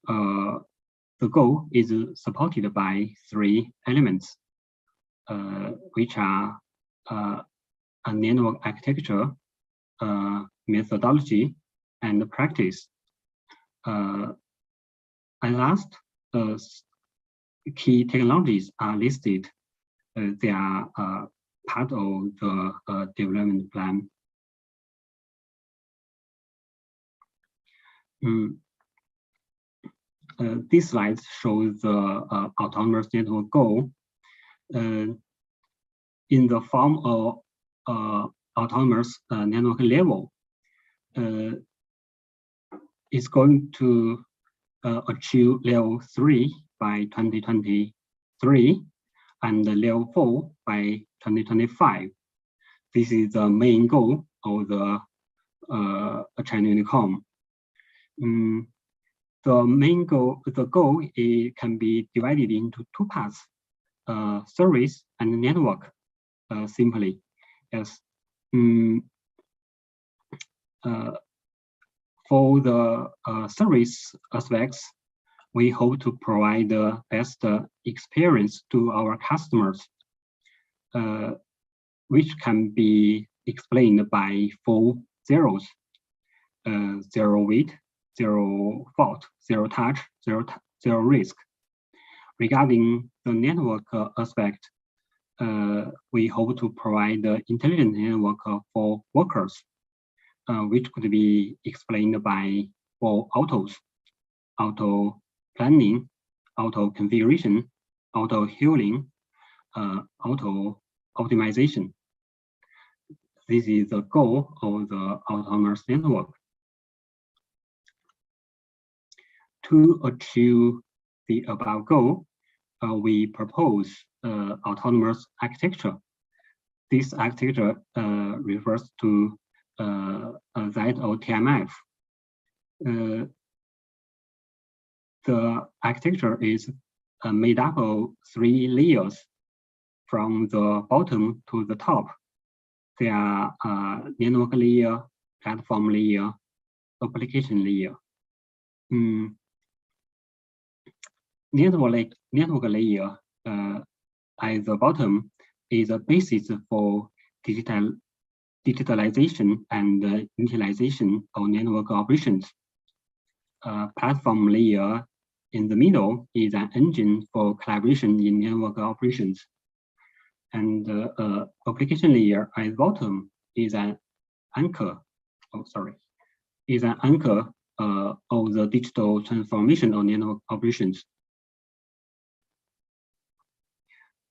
The goal is supported by 3 elements, which are a network architecture, methodology, and practice. And last, key technologies are listed. They are part of the development plan. This slide shows the autonomous network goal in the form of autonomous network level. It's going to achieve level 3 by 2023 and level 4 by 2025. This is the main goal of the China Unicom. The goal can be divided into 2 parts: service and network. Simply, yes. For the service aspects, we hope to provide the best experience to our customers, which can be explained by 4 zeros: 0 wait, 0 fault, 0 touch, 0 risk. Regarding the network aspect, we hope to provide the intelligent network for workers, which could be explained by 4 autos: auto planning, auto configuration, auto healing, auto optimization. This is the goal of the autonomous network. To achieve the above goal, we propose autonomous architecture. This architecture refers to that or TMF. The architecture is made up of 3 layers from the bottom to the top. There are network layer, platform layer, application layer. Network layer at the bottom is a basis for digitalization and utilization of network operations. Platform layer in the middle is an engine for collaboration in network operations. And application layer at the bottom is an anchor, is an anchor of the digital transformation of network operations.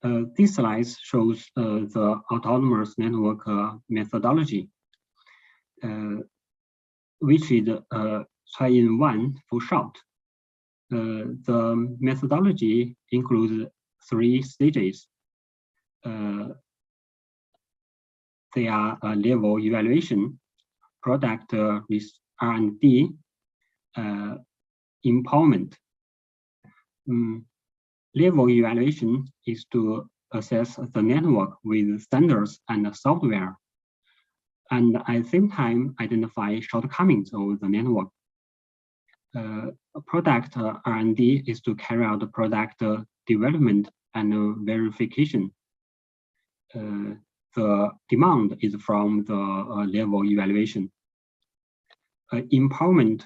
This slide shows the autonomous network methodology, which is 3-in-1 for short. The methodology includes 3 stages. They are level evaluation, product R&D, empowerment. Level evaluation is to assess the network with standards and software, and at the same time identify shortcomings of the network. Product R&D is to carry out the product development and verification. The demand is from the level evaluation. Empowerment,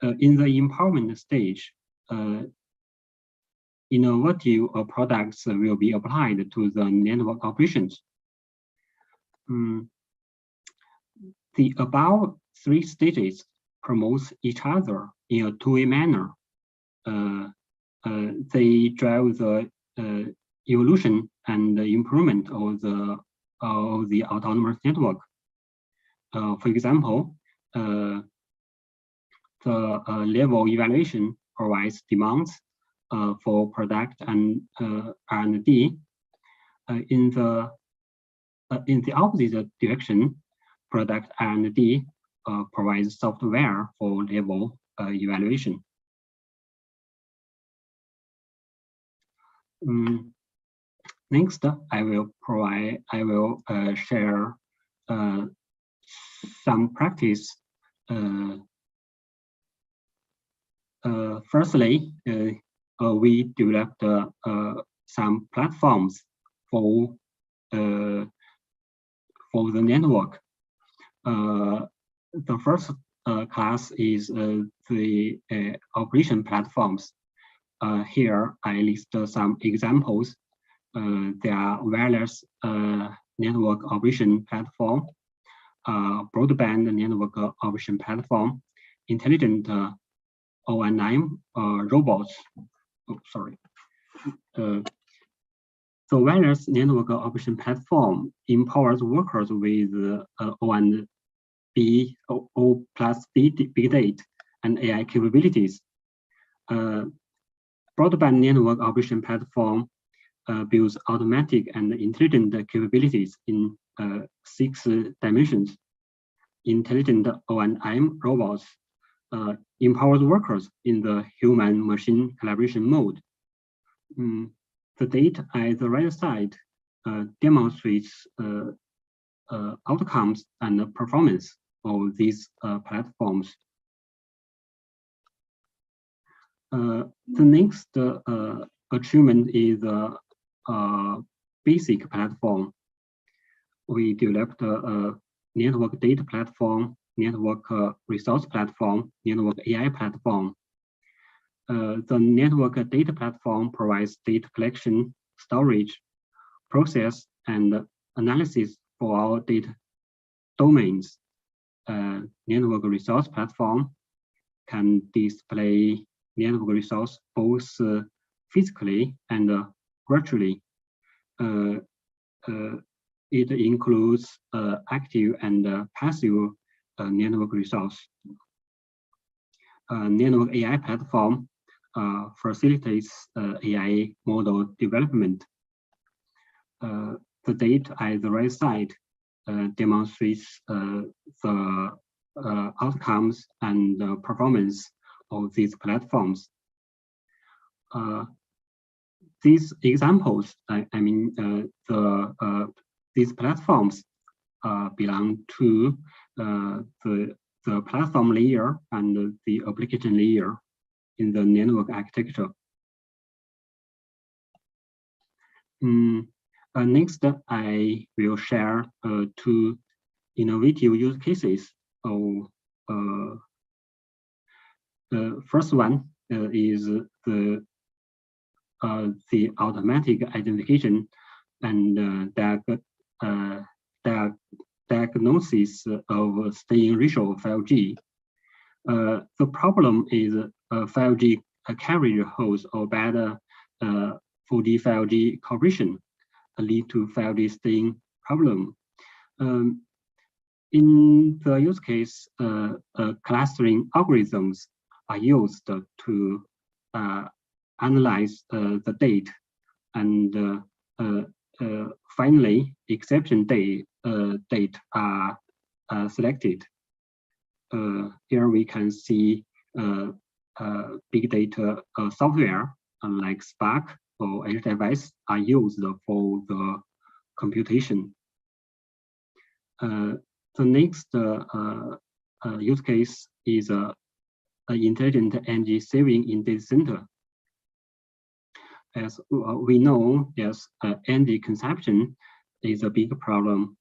in the empowerment stage, innovative products will be applied to the network operations. The above 3 stages promote each other in a two-way manner. They drive the evolution and the improvement of the autonomous network. For example, the level evaluation provides demands for product and R&D. In the opposite direction, product R&D provides software for level evaluation. Next, I will share some practice. Firstly, we developed some platforms for the network. The first class is the operation platforms. Here I list some examples. There are wireless network operation platform, broadband network operation platform, intelligent O&M robots. The wireless network operation platform empowers workers with O+B big data and AI capabilities. Broadband network operation platform builds automatic and intelligent capabilities in 6 dimensions. Intelligent O&M robots empowers workers in the human-machine collaboration mode. The data at the right side demonstrates outcomes and performance of these platforms. The next achievement is a basic platform. We developed a network data platform, network resource platform, network AI platform. The network data platform provides data collection, storage, process, and analysis for our data domains. Network resource platform can display network resource both physically and virtually. It includes active and passive network resource. Network AI platform facilitates AI model development. The data at the right side demonstrates the outcomes and performance of these platforms. These examples, these platforms belong to the platform layer and the application layer in the network architecture. Next, I will share two innovative use cases. The first one is the automatic identification and diagnosis of staying ratio of 5G. The problem is 5G carrier holes or bad 4G 5G cooperation lead to 5G staying problem. In the use case, clustering algorithms are used to analyze the data, and finally, exception date are selected. Here we can see big data software like Spark or edge device are used for the computation. The next use case is intelligent energy saving in data center. As we know, yes, energy consumption is a big problem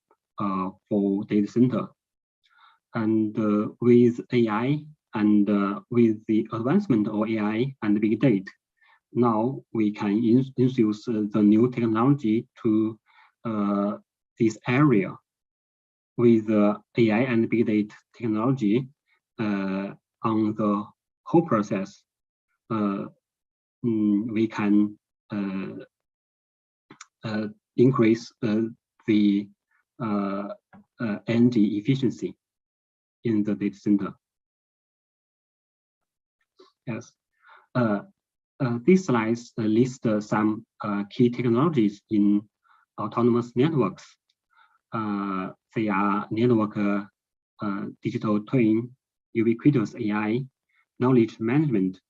for data center. And with AI and with the advancement of AI and big data, now we can introduce the new technology to this area. With AI and big data technology on the whole process, we can increase the energy efficiency in the data center. Yes, these slides list some key technologies in autonomous networks. They are network digital twin, ubiquitous AI, knowledge management,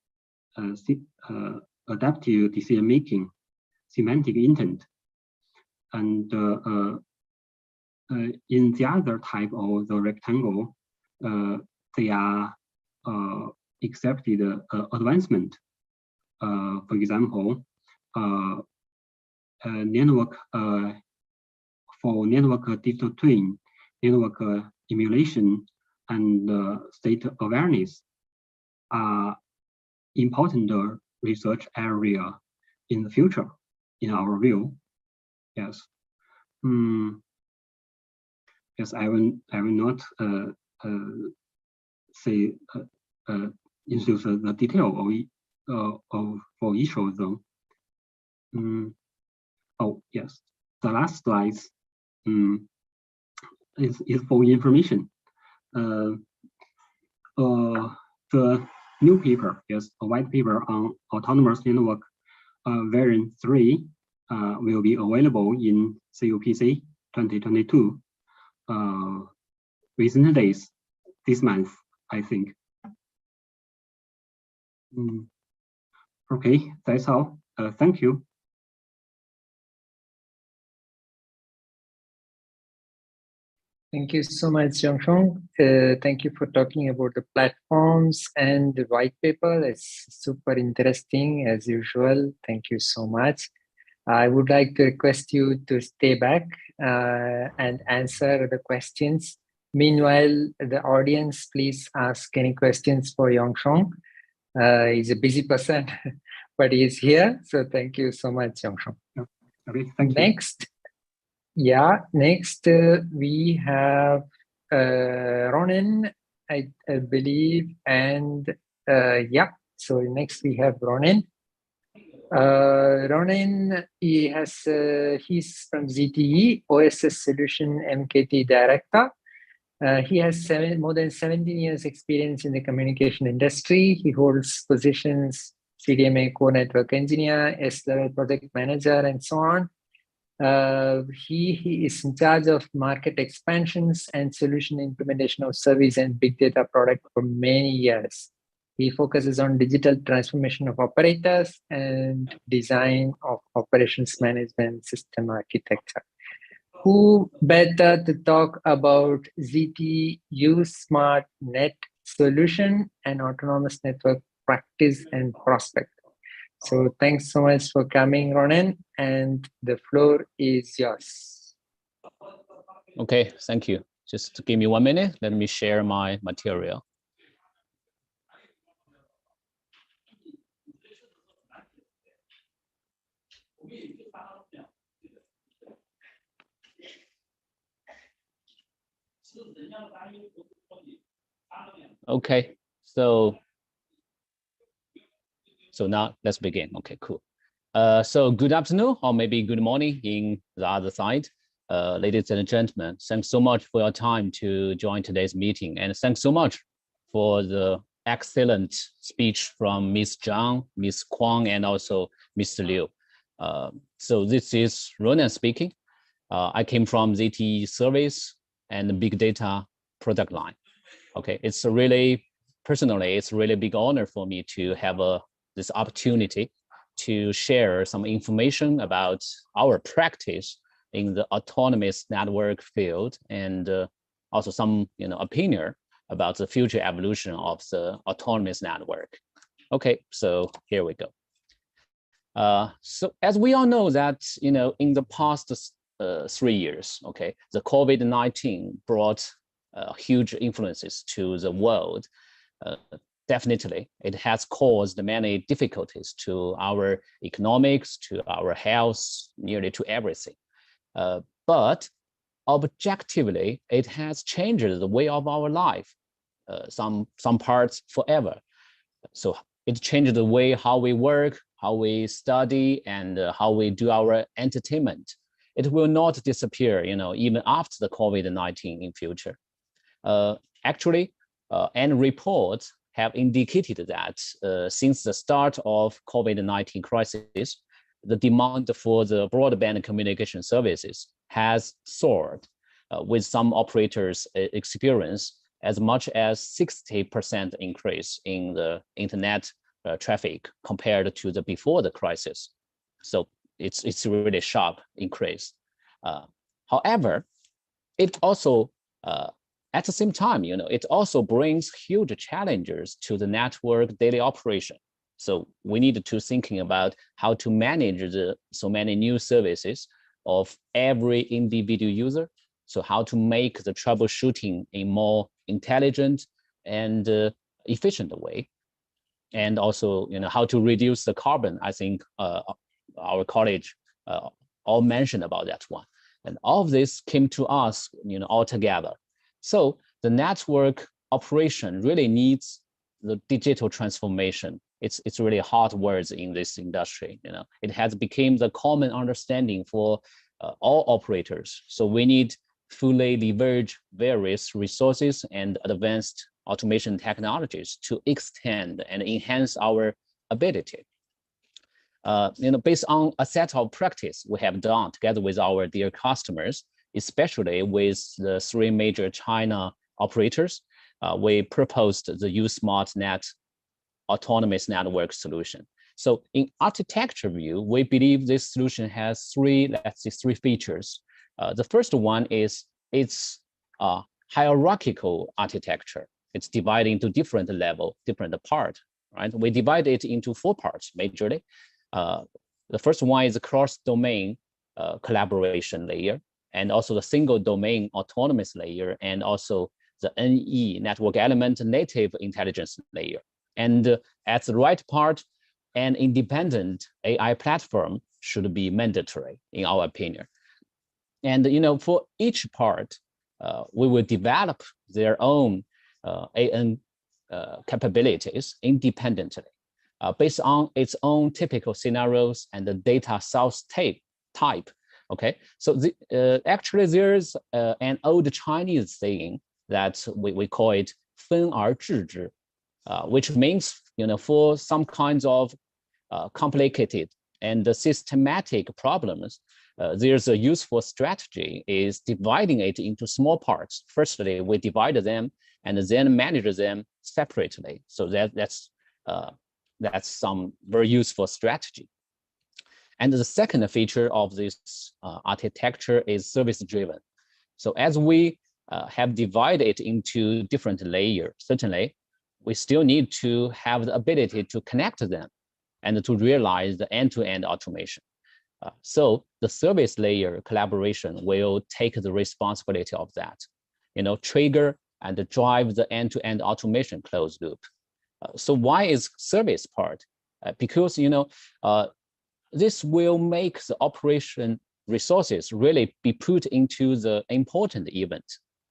adaptive decision making, semantic intent, and in the other type of the rectangle, they are accepted advancement. For example, network for network digital twin, network emulation, and state awareness are important research area in the future, in our view. Yes. Yes, I will not say introduce the detail of for each of them. Oh yes, the last slide is for information. The new paper, yes, a white paper on autonomous network version 3 will be available in COPC 2022 recent days, this month, I think. Okay, that's all. Thank you. Thank you so much, Zhongshong. Thank you for talking about the platforms and the white paper. It's super interesting as usual. Thank you so much. I would like to request you to stay back and answer the questions. Meanwhile, the audience, please ask any questions for Zhongshong. He's a busy person, but he's here. So thank you so much, Zhongshong. Okay, thank you. Next. Yeah, next we have Ronan, I believe, and yeah, so next we have Ronan. Ronan, he's from ZTE, OSS Solution MKT Director. He has more than 17 years experience in the communication industry. He holds positions CDMA core network engineer, S-level project manager, and so on. He is in charge of market expansions and solution implementation of service and big data product for many years. He focuses on digital transformation of operators and design of operations management system architecture. Who better to talk about ZTU Smart Net solution and autonomous network practice and prospect? So thanks so much for coming, Ronen, and the floor is yours. Okay, thank you. Just give me 1 minute. Let me share my material. Okay, so now let's begin. Okay, cool. So good afternoon, or maybe good morning in the other side. Ladies and gentlemen, thanks so much for your time to join today's meeting. And thanks so much for the excellent speech from Ms. Zhang, Ms. Kwang, and also Mr. Liu. So this is Ronan speaking. I came from ZTE service and big data product line. Okay, it's a really, personally, it's a really big honor for me to have this opportunity to share some information about our practice in the autonomous network field, and also some opinion about the future evolution of the autonomous network. Okay, so here we go. So as we all know that in the past 3 years, okay, the COVID-19 brought huge influences to the world. Definitely, it has caused many difficulties to our economics, to our health, nearly to everything. But objectively, it has changed the way of our life, some parts forever. So it changed the way how we work, how we study, and how we do our entertainment. It will not disappear, even after the COVID-19 in future. Actually, and reports have indicated that since the start of COVID-19 crisis, the demand for the broadband communication services has soared, with some operators experience as much as 60% increase in the internet traffic compared to the before the crisis. So it's a really sharp increase. However, it also at the same time, it also brings huge challenges to the network daily operation. So we need to thinking about how to manage so many new services of every individual user. So how to make the troubleshooting a more intelligent and efficient way. And also, how to reduce the carbon. I think our college all mentioned about that one. And all of this came to us, all together. So the network operation really needs the digital transformation. It's really hard words in this industry. It has become the common understanding for all operators. So we need fully leverage various resources and advanced automation technologies to extend and enhance our ability. Based on a set of practice we have done together with our dear customers, especially with the 3 major China operators, we proposed the USmartNet autonomous network solution. So in architecture view, we believe this solution has 3 features. The first one is its hierarchical architecture. It's divided into different level, different part, right? We divide it into 4 parts majorly. The first one is a cross-domain collaboration layer, and also the single domain autonomous layer, and also the NE network element native intelligence layer. And at the right part, an independent AI platform should be mandatory, in our opinion. And for each part, we will develop their own AN capabilities independently, based on its own typical scenarios and the data source type. Okay, so actually there's an old Chinese saying that we call it 分而治之, which means for some kinds of complicated and systematic problems, there's a useful strategy is dividing it into small parts. Firstly, we divide them and then manage them separately. So that's some very useful strategy. And the second feature of this architecture is service-driven. So as we have divided it into different layers, certainly, we still need to have the ability to connect them and to realize the end-to-end automation. So the service layer collaboration will take the responsibility of that, trigger and drive the end-to-end automation closed loop. So why is service part? Because, this will make the operation resources really be put into the important event.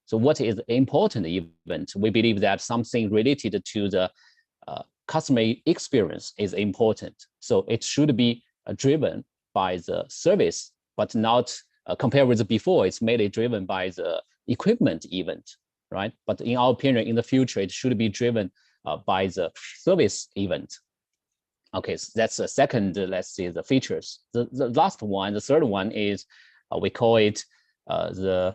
So what is the important event? We believe that something related to the customer experience is important. So it should be driven by the service, but not compared with before, it's mainly driven by the equipment event, right? But in our opinion, in the future, it should be driven by the service event. Okay, so that's the second, let's see, the features. The last one, the third one is, we call it the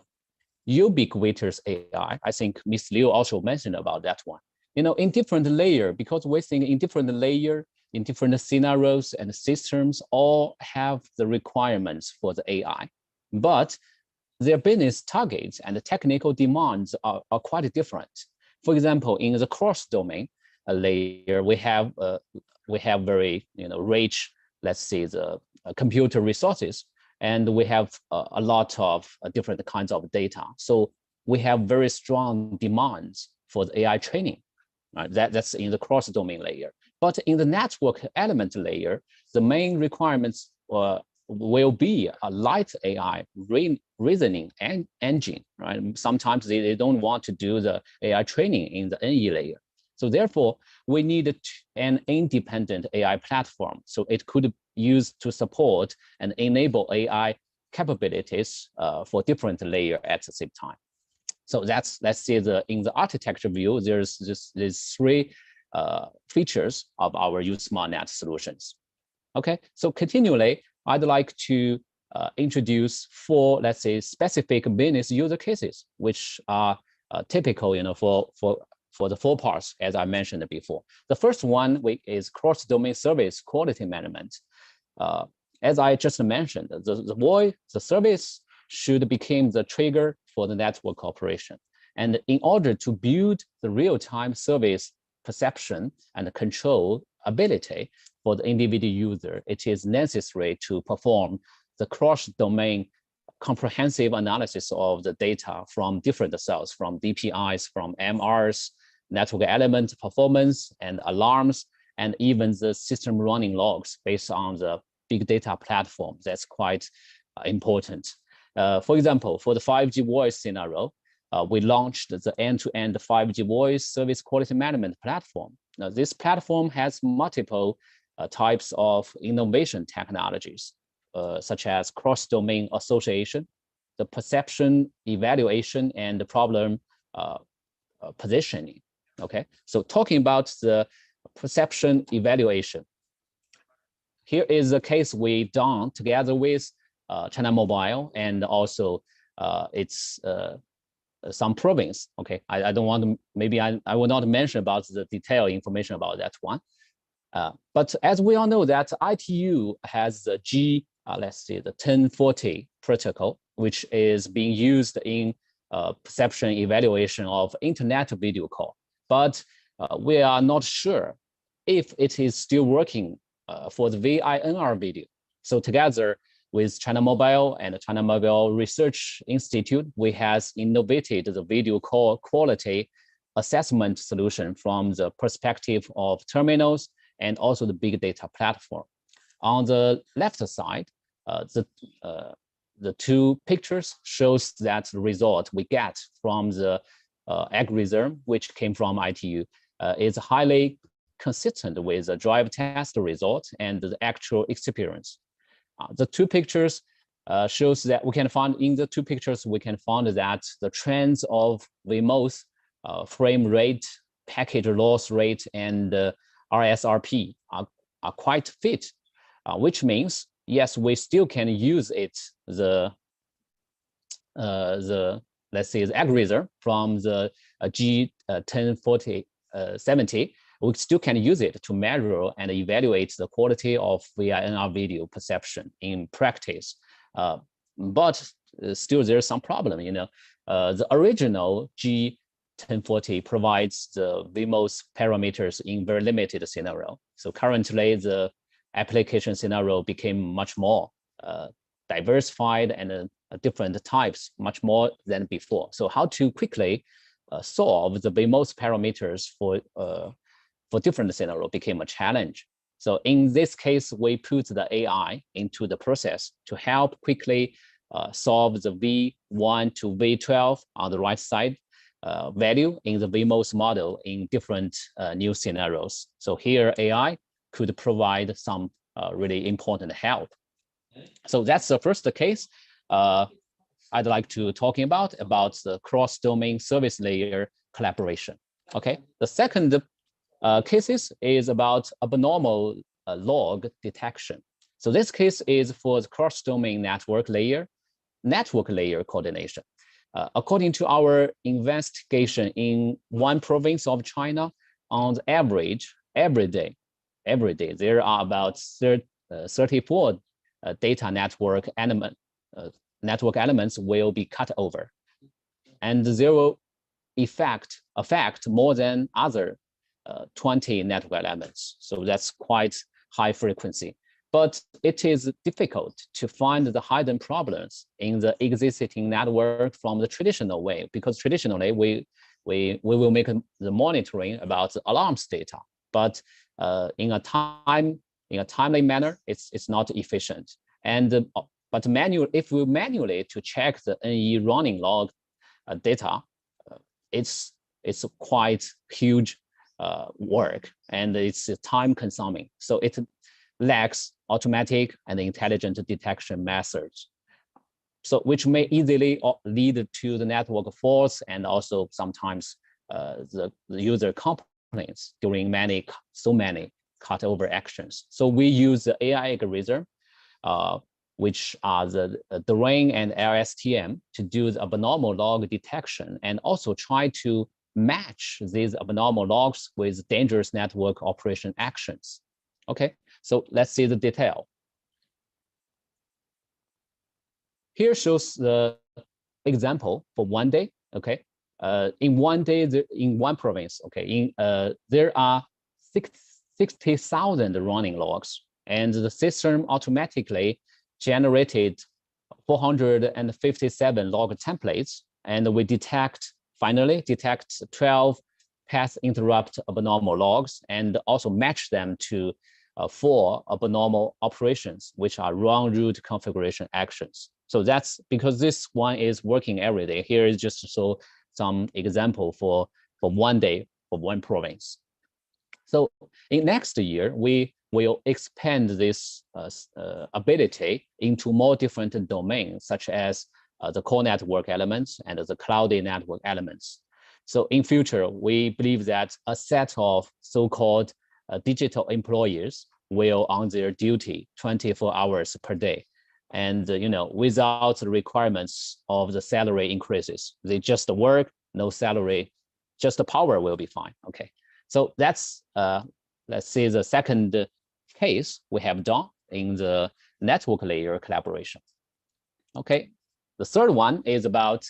ubiquitous AI. I think Ms. Liu also mentioned about that one. In different layer, because we think in different layer, in different scenarios and systems, all have the requirements for the AI. But their business targets and the technical demands are quite different. For example, in the cross-domain layer, we have very rich, let's say, the computer resources, and we have a lot of different kinds of data. So we have very strong demands for the AI training. Right? That's in the cross-domain layer. But in the network element layer, the main requirements will be a light AI reasoning engine. Right? Sometimes they don't want to do the AI training in the NE layer. So therefore, we need an independent AI platform. So it could use to support and enable AI capabilities for different layers at the same time. So let's say in the architecture view, there's these three features of our USmartNet solutions. Okay, so continually, I'd like to introduce four, let's say, specific business user cases, which are typical, for the four parts, as I mentioned before. The first one is cross-domain service quality management. As I just mentioned, the service should become the trigger for the network operation. And in order to build the real-time service perception and control ability for the individual user, it is necessary to perform the cross-domain comprehensive analysis of the data from different cells, from DPIs, from MRs, network element performance and alarms, and even the system running logs based on the big data platform. That's quite important. For example, for the 5G voice scenario, we launched the end-to-end 5G voice service quality management platform. Now, this platform has multiple types of innovation technologies, such as cross-domain association, the perception evaluation, and the problem positioning. Okay, so talking about the perception evaluation, here is a case we done together with China Mobile and also its some province. Okay, I don't want to, maybe I will not mention about the detailed information about that one. But as we all know that ITU has the let's say the 1040 protocol, which is being used in perception evaluation of internet video call. But we are not sure if it is still working for the VINR video. So together with China Mobile and China Mobile Research Institute, we have innovated the video call quality assessment solution from the perspective of terminals and also the big data platform. On the left side, the two pictures shows that the result we get from the algorithm, which came from ITU, is highly consistent with the drive test result and the actual experience. The two pictures shows that we can find in the two pictures, we can find that the trends of VMOS frame rate, packet loss rate, and RSRP are quite fit, which means, yes, we still can use it, the let's say the algorithm from the G1040 70, we still can use it to measure and evaluate the quality of VI/NR video perception in practice. But still there's some problem, you know. The original G1040 provides the VMOS parameters in very limited scenario. So currently the application scenario became much more diversified and different types, much more than before. So how to quickly solve the VMOS parameters for different scenario became a challenge. So in this case, we put the AI into the process to help quickly solve the V1 to V12 on the right side value in the VMOS model in different new scenarios. So here AI could provide some really important help. So that's the first case I'd like to talking about the cross-domain service layer collaboration. Okay, the second cases is about abnormal log detection. So this case is for the cross-domain network layer coordination. According to our investigation in one province of China, on the average, every day, there are about 34 data network elements will be cut over, and there will affect more than other 20 network elements. So that's quite high frequency. But it is difficult to find the hidden problems in the existing network from the traditional way, because traditionally we will make the monitoring about the alarms data, but in a timely manner, it's not efficient. And but if we manually to check the NE running log data, it's quite huge work, and it's time consuming. So it lacks automatic and intelligent detection methods, so which may easily lead to the network faults and also sometimes the user complaints during so many cutover actions. So we use the AI algorithm, which are the DRAIN and LSTM, to do the abnormal log detection and also try to match these abnormal logs with dangerous network operation actions. Okay, so let's see the detail. Here shows the example for one day. Okay, in one day, in one province, okay, there are 60,000 running logs, and the system automatically generated 457 log templates, and we finally detect 12 path interrupt abnormal logs, and also match them to 4 abnormal operations, which are wrong route configuration actions. So that's because this one is working every day. Here is just so some example for one day for one province. So in next year, we will expand this ability into more different domains, such as the core network elements and the cloudy network elements. So in future, we believe that a set of so-called digital employees will on their duty 24 hours per day. And without the requirements of the salary increases, they just work, no salary, just the power will be fine. Okay, so that's let's see the second case we have done in the network layer collaboration. Okay, the third one is about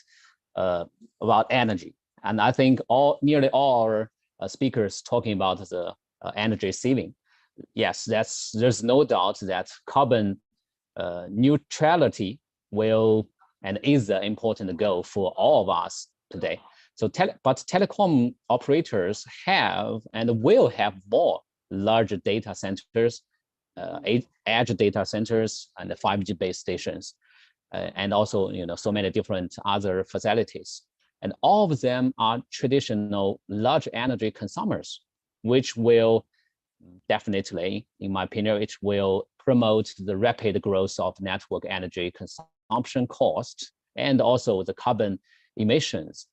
energy, and I think nearly all our speakers talking about the energy saving. Yes, there's no doubt that carbon neutrality will and is an important goal for all of us today. So, but telecom operators have and will have more large data centers, edge data centers, and 5G base stations, and also so many different other facilities. And all of them are traditional large energy consumers, which will definitely, in my opinion, it will promote the rapid growth of network energy consumption cost and also the carbon emissions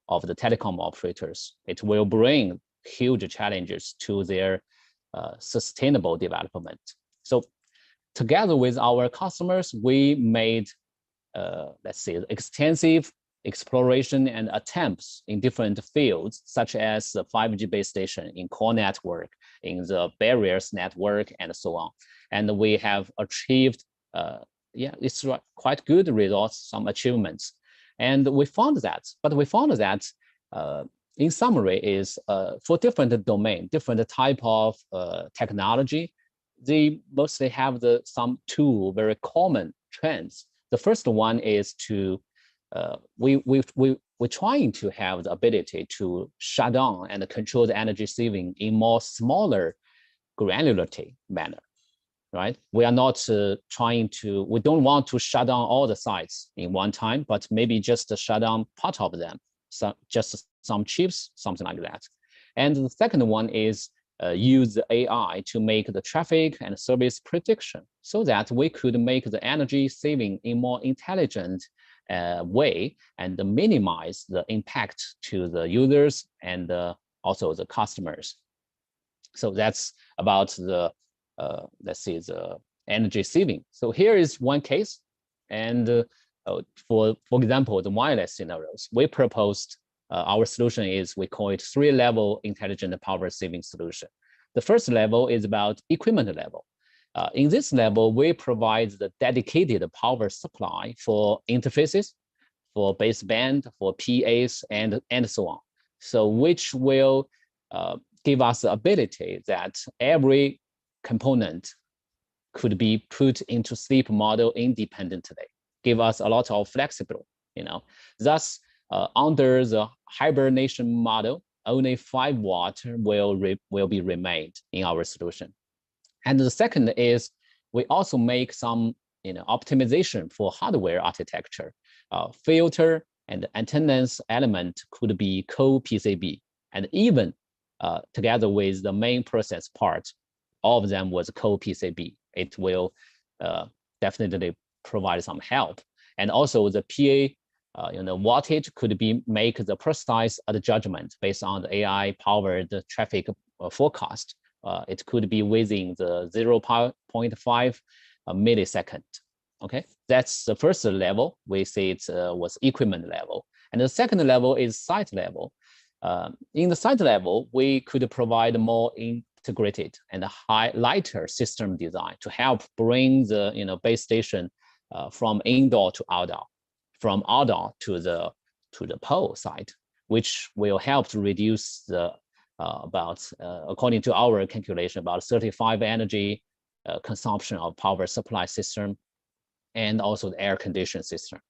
of the telecom operators. It will bring huge challenges to their sustainable development. So together with our customers, we made let's say, extensive exploration and attempts in different fields, such as the 5G base station in core network, in the barriers network, and so on. And we have achieved, yeah, it's quite good results, some achievements. And we found that, in summary is for different domain, different type of technology, they mostly have some two very common trends. The first one is to we're trying to have the ability to shut down and control the energy saving in more smaller granularity manner, right? We are not we don't want to shut down all the sites in one time, but maybe just shut down part of them, just some chips, something like that. And the second one is use the AI to make the traffic and service prediction so that we could make the energy saving in more intelligent way and minimize the impact to the users and also the customers. So that's about the, let's see, the energy saving. So here is one case. And for example, the wireless scenarios, we proposed our solution is, we call it 3-level intelligent power saving solution. The first level is about equipment level. In this level, we provide the dedicated power supply for interfaces, for baseband, for PAs, and so on. So which will give us the ability that every component could be put into sleep model independently, give us a lot of flexibility, Thus, under the hibernation model, only 5 watt will be remained in our solution. And the second is we also make some optimization for hardware architecture. Filter and antennas element could be co-PCB, and even together with the main process part, all of them was co-PCB. It will definitely provide some help. And also the PA wattage could be make the precise judgment based on the AI powered traffic forecast. It could be within the 0.5 millisecond. Okay, that's the first level. We say it was equipment level. And the second level is site level. In the site level, we could provide more integrated and lighter system design to help bring the base station from indoor to outdoor, from outdoor to the pole site, which will help to reduce the according to our calculation, about 35 energy consumption of power supply system, and also the air conditioning system.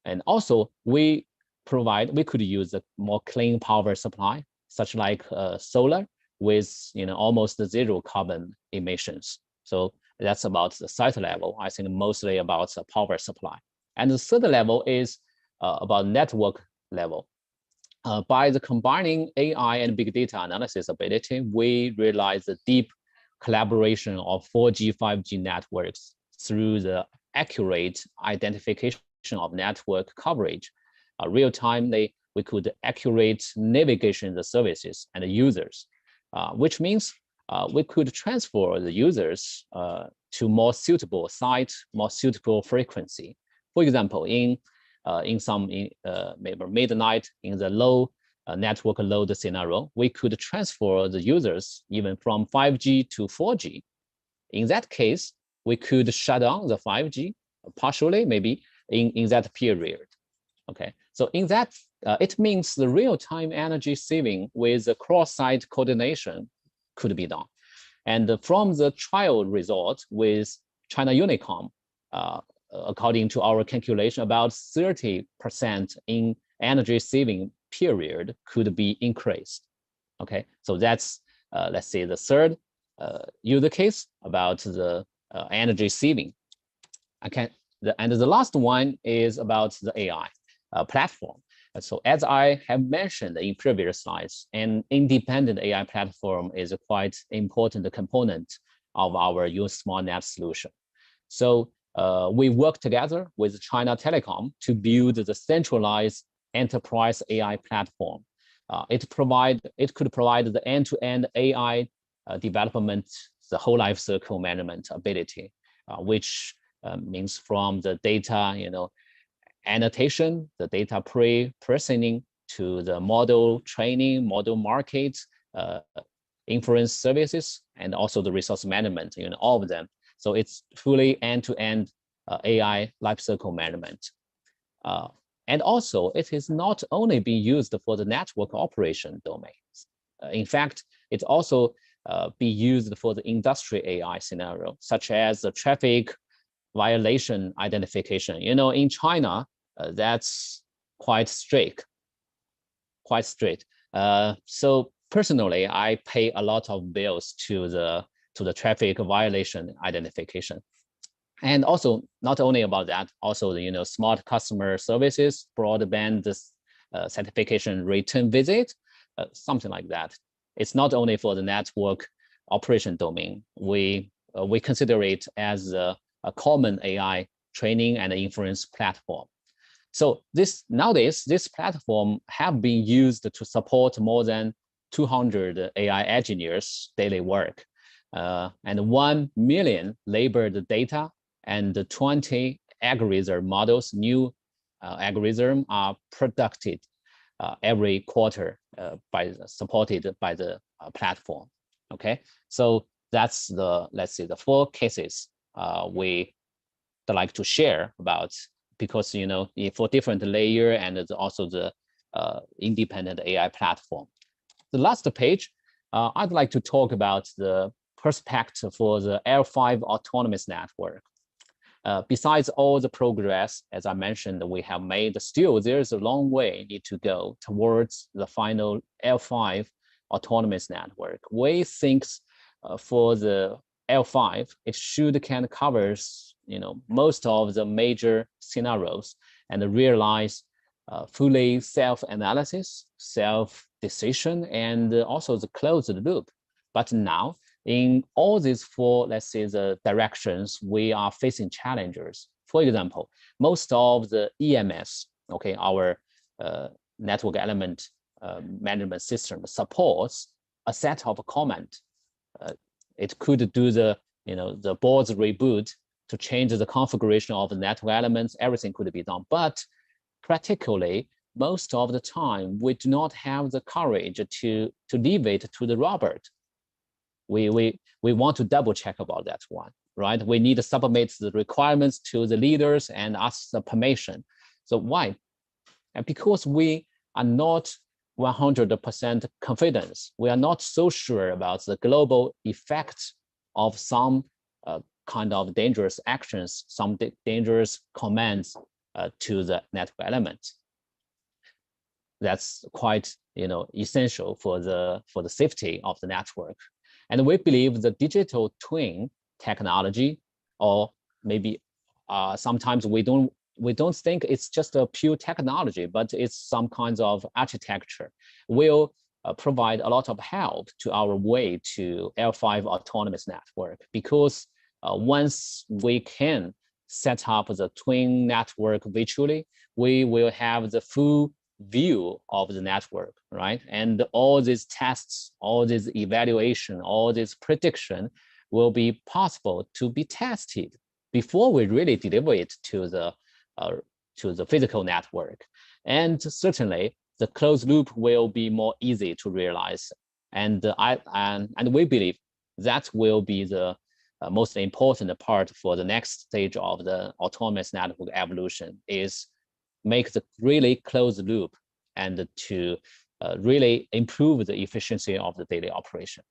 And also we could use a more clean power supply, such like solar, with almost 0 carbon emissions. So that's about the site level. I think mostly about the power supply. And the third level is about network level. By the combining AI and big data analysis ability, we realize the deep collaboration of 4G, 5G networks through the accurate identification of network coverage. Real-time, we could accurate navigation the services and the users, which means we could transfer the users to more suitable site, more suitable frequency. For example, in some maybe midnight in the low network load scenario, we could transfer the users even from 5G to 4G. In that case, we could shut down the 5G partially, maybe in that period. Okay, so in that, it means the real-time energy saving with the cross-site coordination could be done. And from the trial result with China Unicom, according to our calculation, about 30% in energy saving period could be increased. Okay, so that's, let's say, the third use case about the energy saving. And the last one is about the AI platform. So as I have mentioned in previous slides, an independent AI platform is a quite important component of our USmart solution. So we work together with China Telecom to build the centralized enterprise AI platform. It could provide the end-to-end AI development, the whole life cycle management ability, which means from the data, annotation, the data pre-processing to the model training, model market, inference services, and also the resource management, all of them. So it's fully end-to-end AI lifecycle management. And also, it is not only being used for the network operation domains. In fact, it also be used for the industry AI scenario, such as the traffic violation identification. In China, that's quite strict. So personally, I pay a lot of bills to the traffic violation identification. And also, not only about that, also the smart customer services, broadband certification return visit, something like that. It's not only for the network operation domain. We consider it as a common AI training and inference platform. So nowadays, this platform have been used to support more than 200 AI engineers' daily work, and 1 million labored data and 20 algorithm models, new algorithms are produced every quarter supported by the platform. Okay, so that's let's say the 4 cases we like to share about, because for different layer and also the independent AI platform. The last page, I'd like to talk about the perspective for the L5 autonomous network. Besides all the progress, as I mentioned, we have made, still there's a long way need to go towards the final L5 autonomous network. We think for the L5, it can cover most of the major scenarios and realize fully self-analysis, self-decision, and also the closed loop. But now, in all these 4, let's say, the directions, we are facing challenges. For example, most of the EMS, okay, our network element management system supports a set of command. It could do the board's reboot to change the configuration of the network elements. Everything could be done, but practically, most of the time, we do not have the courage to leave it to the robot. We want to double check about that one, right? We need to submit the requirements to the leaders and ask the permission. So why? And because we are not 100% confident, we are not so sure about the global effect of some kind of dangerous actions, some dangerous commands to the network element. That's quite essential for the safety of the network. And we believe the digital twin technology, or maybe sometimes we don't think it's just a pure technology, but it's some kinds of architecture, will provide a lot of help to our way to L5 autonomous network. Because once we can set up the twin network virtually, we will have the full view of the network, right? And all these tests, all this evaluation, all this prediction will be possible to be tested before we really deliver it to the physical network. And certainly the closed loop will be more easy to realize. And we believe that will be the most important part for the next stage of the autonomous network evolution, is make the really closed loop and to really improve the efficiency of the daily operation.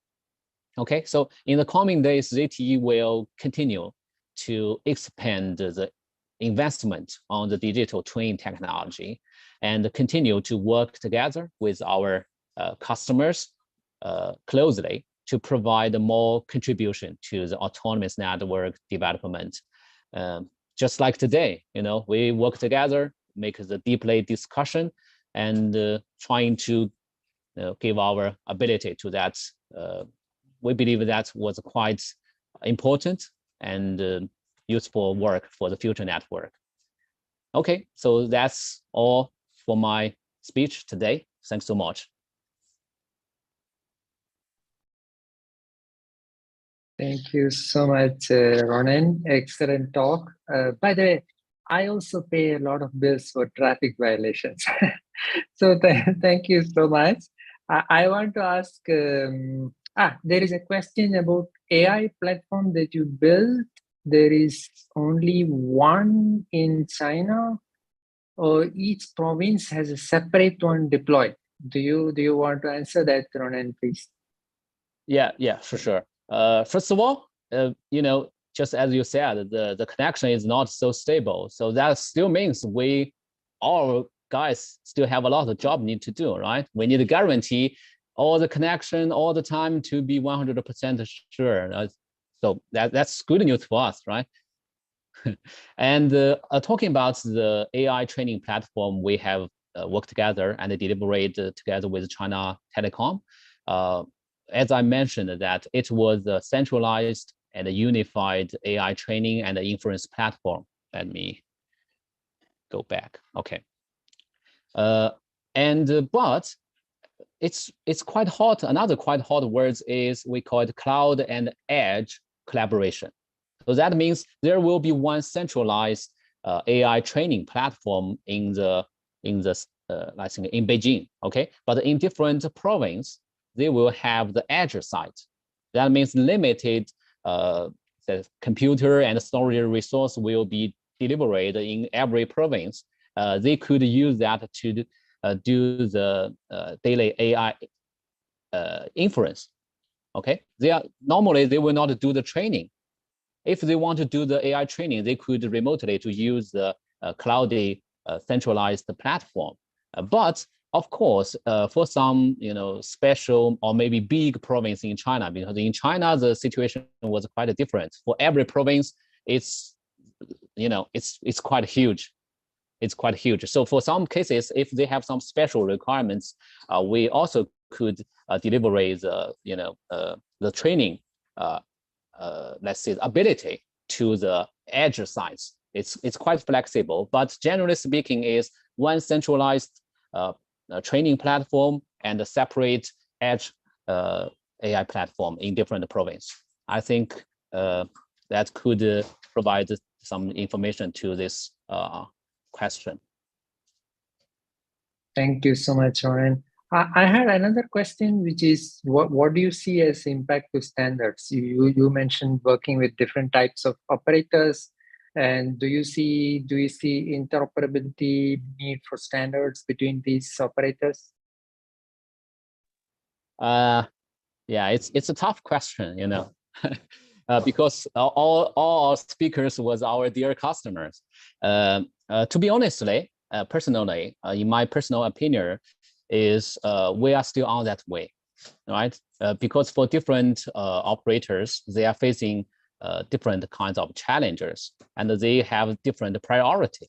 Okay, so in the coming days, ZTE will continue to expand the investment on the digital twin technology and continue to work together with our customers closely to provide more contribution to the autonomous network development. Just like today, we work together, make the deeply discussion, and trying to give our ability to that. We believe that was quite important and useful work for the future network. Okay, so that's all for my speech today. Thanks so much. Thank you so much, Ronan. Excellent talk. By the way, I also pay a lot of bills for traffic violations. So thank you so much. I want to ask, there is a question about AI platform that you built. There is only one in China, or each province has a separate one deployed. Do you want to answer that, Ronan, please? Yeah, for sure. First of all, just as you said, the connection is not so stable. So that still means our guys still have a lot of job need to do, right? We need to guarantee all the connection all the time to be 100% sure. So that's good news for us, right? And talking about the AI training platform, we have worked together and delivered together with China Telecom. As I mentioned, that it was a centralized and a unified AI training and inference platform. Let me go back. Okay. But it's quite hot. Another quite hot words is we call it cloud and edge collaboration. So that means there will be one centralized AI training platform in I think in Beijing. Okay, but in different province, they will have the edge site. That means limited the computer and storage resource will be delivered in every province. They could use that to do the daily AI inference. Okay, normally they will not do the training. If they want to do the AI training, they could remotely to use the cloudy centralized platform. But of course, for some special or maybe big province in China, because in China the situation was quite different. For every province, it's quite huge. It's quite huge. So for some cases, if they have some special requirements, we also could deliver the training, let's say, ability to the edge sites. It's quite flexible, but generally speaking, is one centralized training platform and a separate edge AI platform in different provinces. I think that could provide some information to this question. Thank you so much, Ronan. I had another question, which is what do you see as impact to standards? You mentioned working with different types of operators, and do you see interoperability need for standards between these operators? Yeah, it's a tough question, because all our speakers was our dear customers. To be honestly, personally, in my personal opinion, is we are still on that way, right? Because for different operators, they are facing different kinds of challenges, and they have different priority.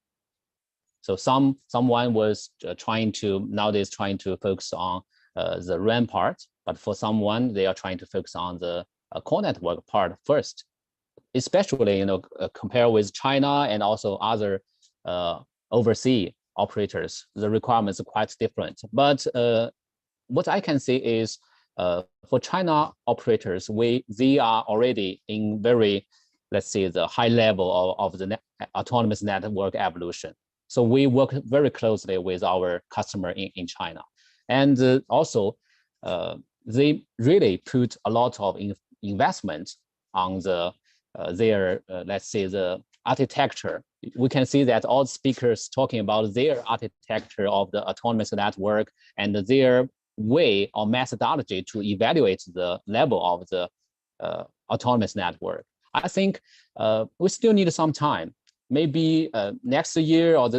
So someone was nowadays trying to focus on the RAN part, but for someone they are trying to focus on the core network part first. Especially compare with China and also other overseas operators, the requirements are quite different. But what I can say is for China operators, they are already in very, let's say, the high level of the autonomous network evolution. So we work very closely with our customer in China. And also, they really put a lot of investment on their, let's say, the architecture. We can see that all speakers talking about their architecture of the autonomous network and their way or methodology to evaluate the level of the autonomous network. I think we still need some time. Maybe next year or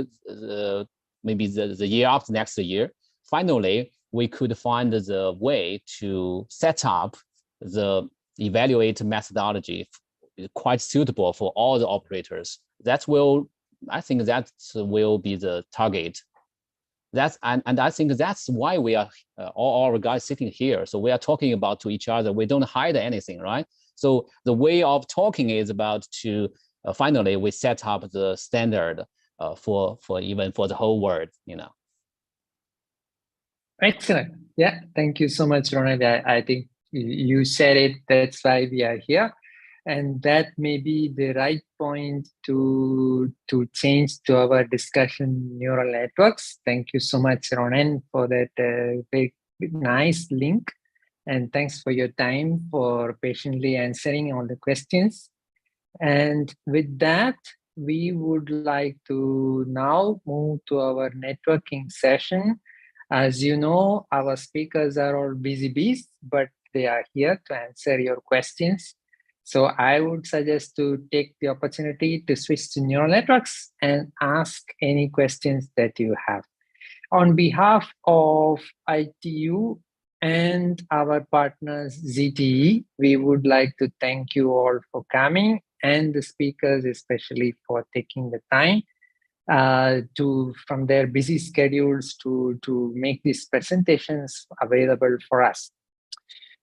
maybe the year after next year, finally, we could find the way to set up the evaluate methodology quite suitable for all the operators. I think that will be the target. And I think that's why we are all our guys sitting here. So we are talking about to each other. We don't hide anything, right? So the way of talking is about to finally we set up the standard for even for the whole world, Excellent. Yeah, thank you so much, Ronald. I think you said it. That's why we are here. And that may be the right point to change to our discussion neural networks. Thank you so much, Ronen, for that very nice link. And thanks for your time for patiently answering all the questions. And with that, we would like to now move to our networking session. As you know, our speakers are all busy bees, but they are here to answer your questions. So I would suggest to take the opportunity to switch to neural networks and ask any questions that you have. On behalf of ITU and our partners ZTE, we would like to thank you all for coming, and the speakers especially for taking the time from their busy schedules to make these presentations available for us.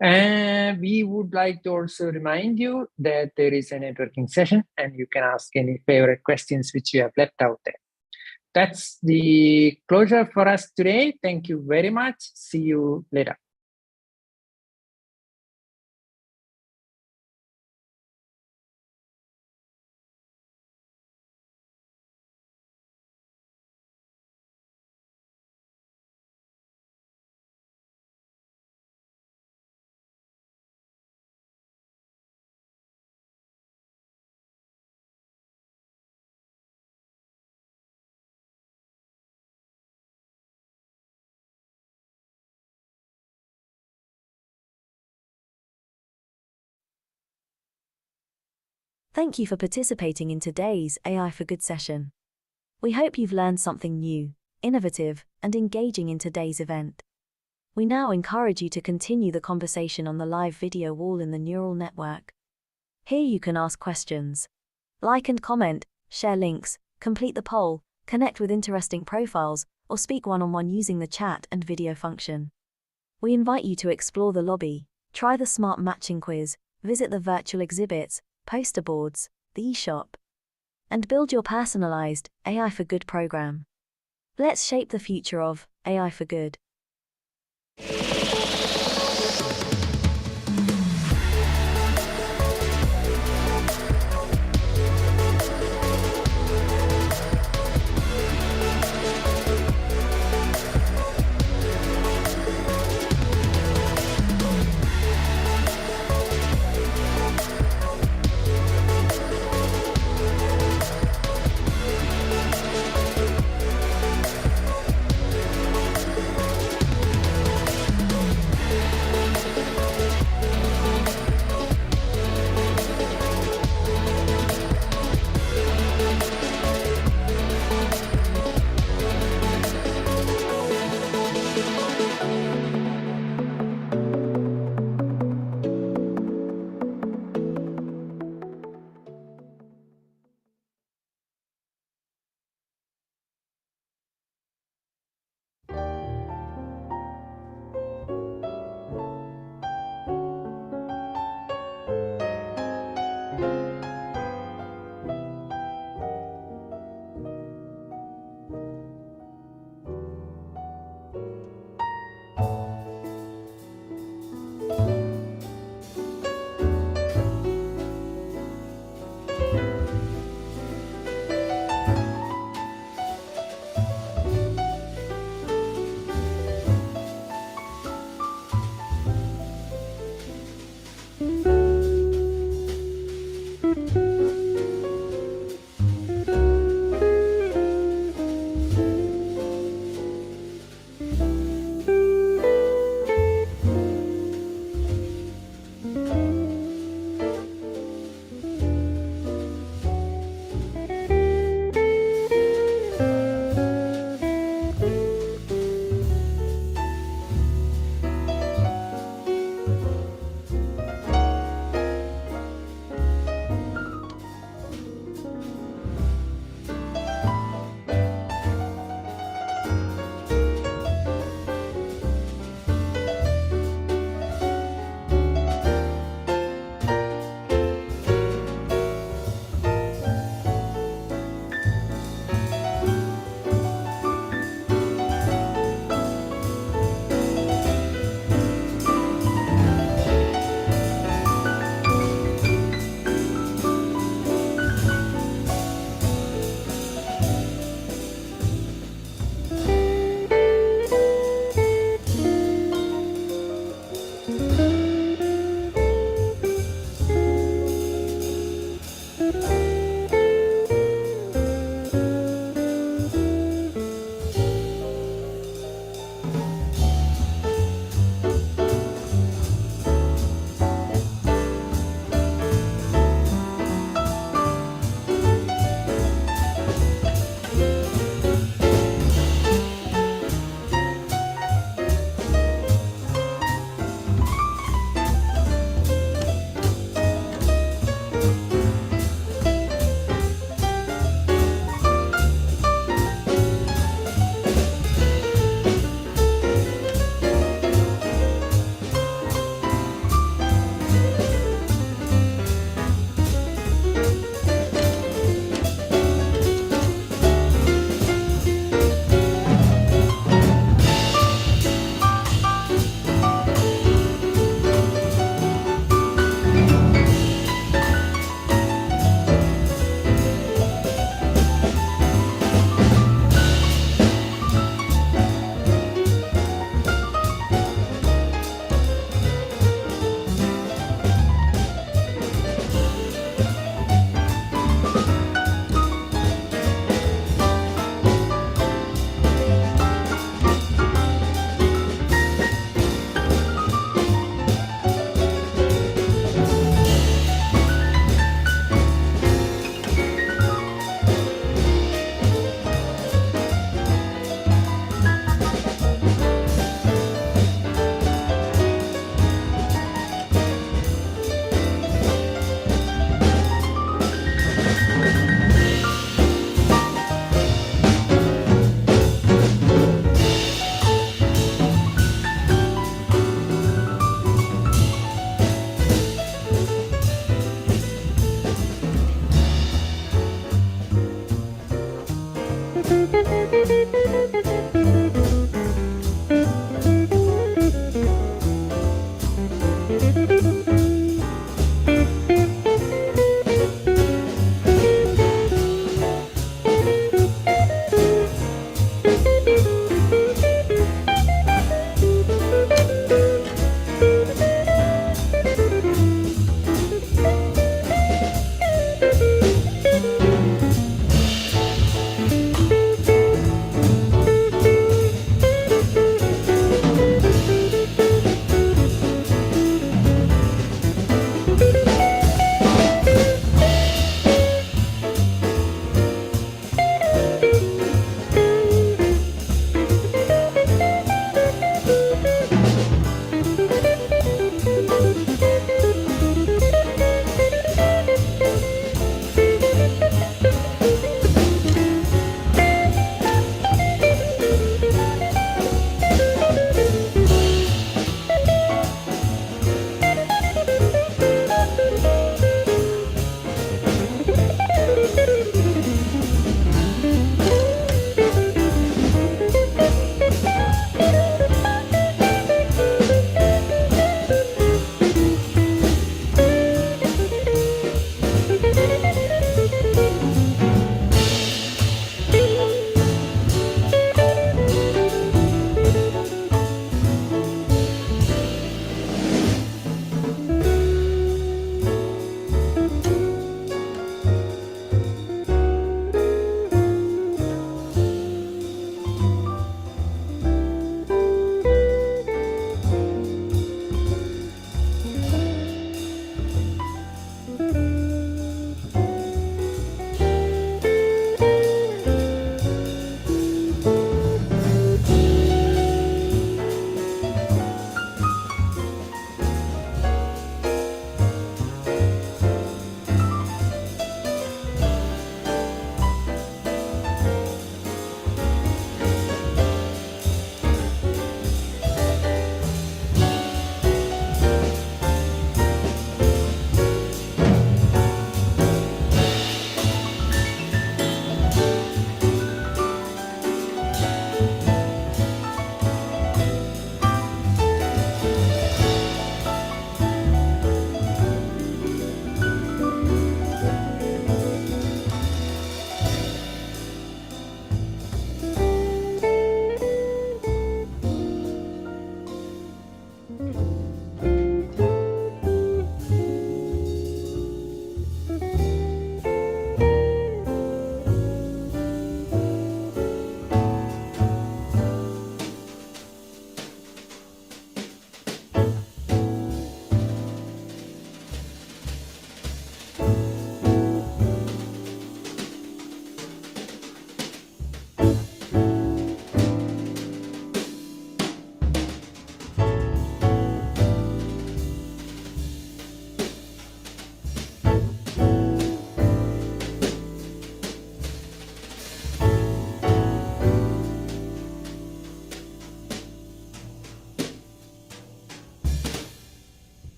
And we would like to also remind you that there is a networking session and you can ask any favorite questions which you have left out there. That's the closure for us today. Thank you very much. See you later. Thank you for participating in today's AI for Good session. We hope you've learned something new, innovative, and engaging in today's event. We now encourage you to continue the conversation on the live video wall in the neural network. Here you can ask questions, like and comment, share links, complete the poll, connect with interesting profiles, or speak one-on-one using the chat and video function. We invite you to explore the lobby, try the smart matching quiz, visit the virtual exhibits, poster boards, the eShop, and build your personalized AI for Good program. Let's shape the future of AI for Good.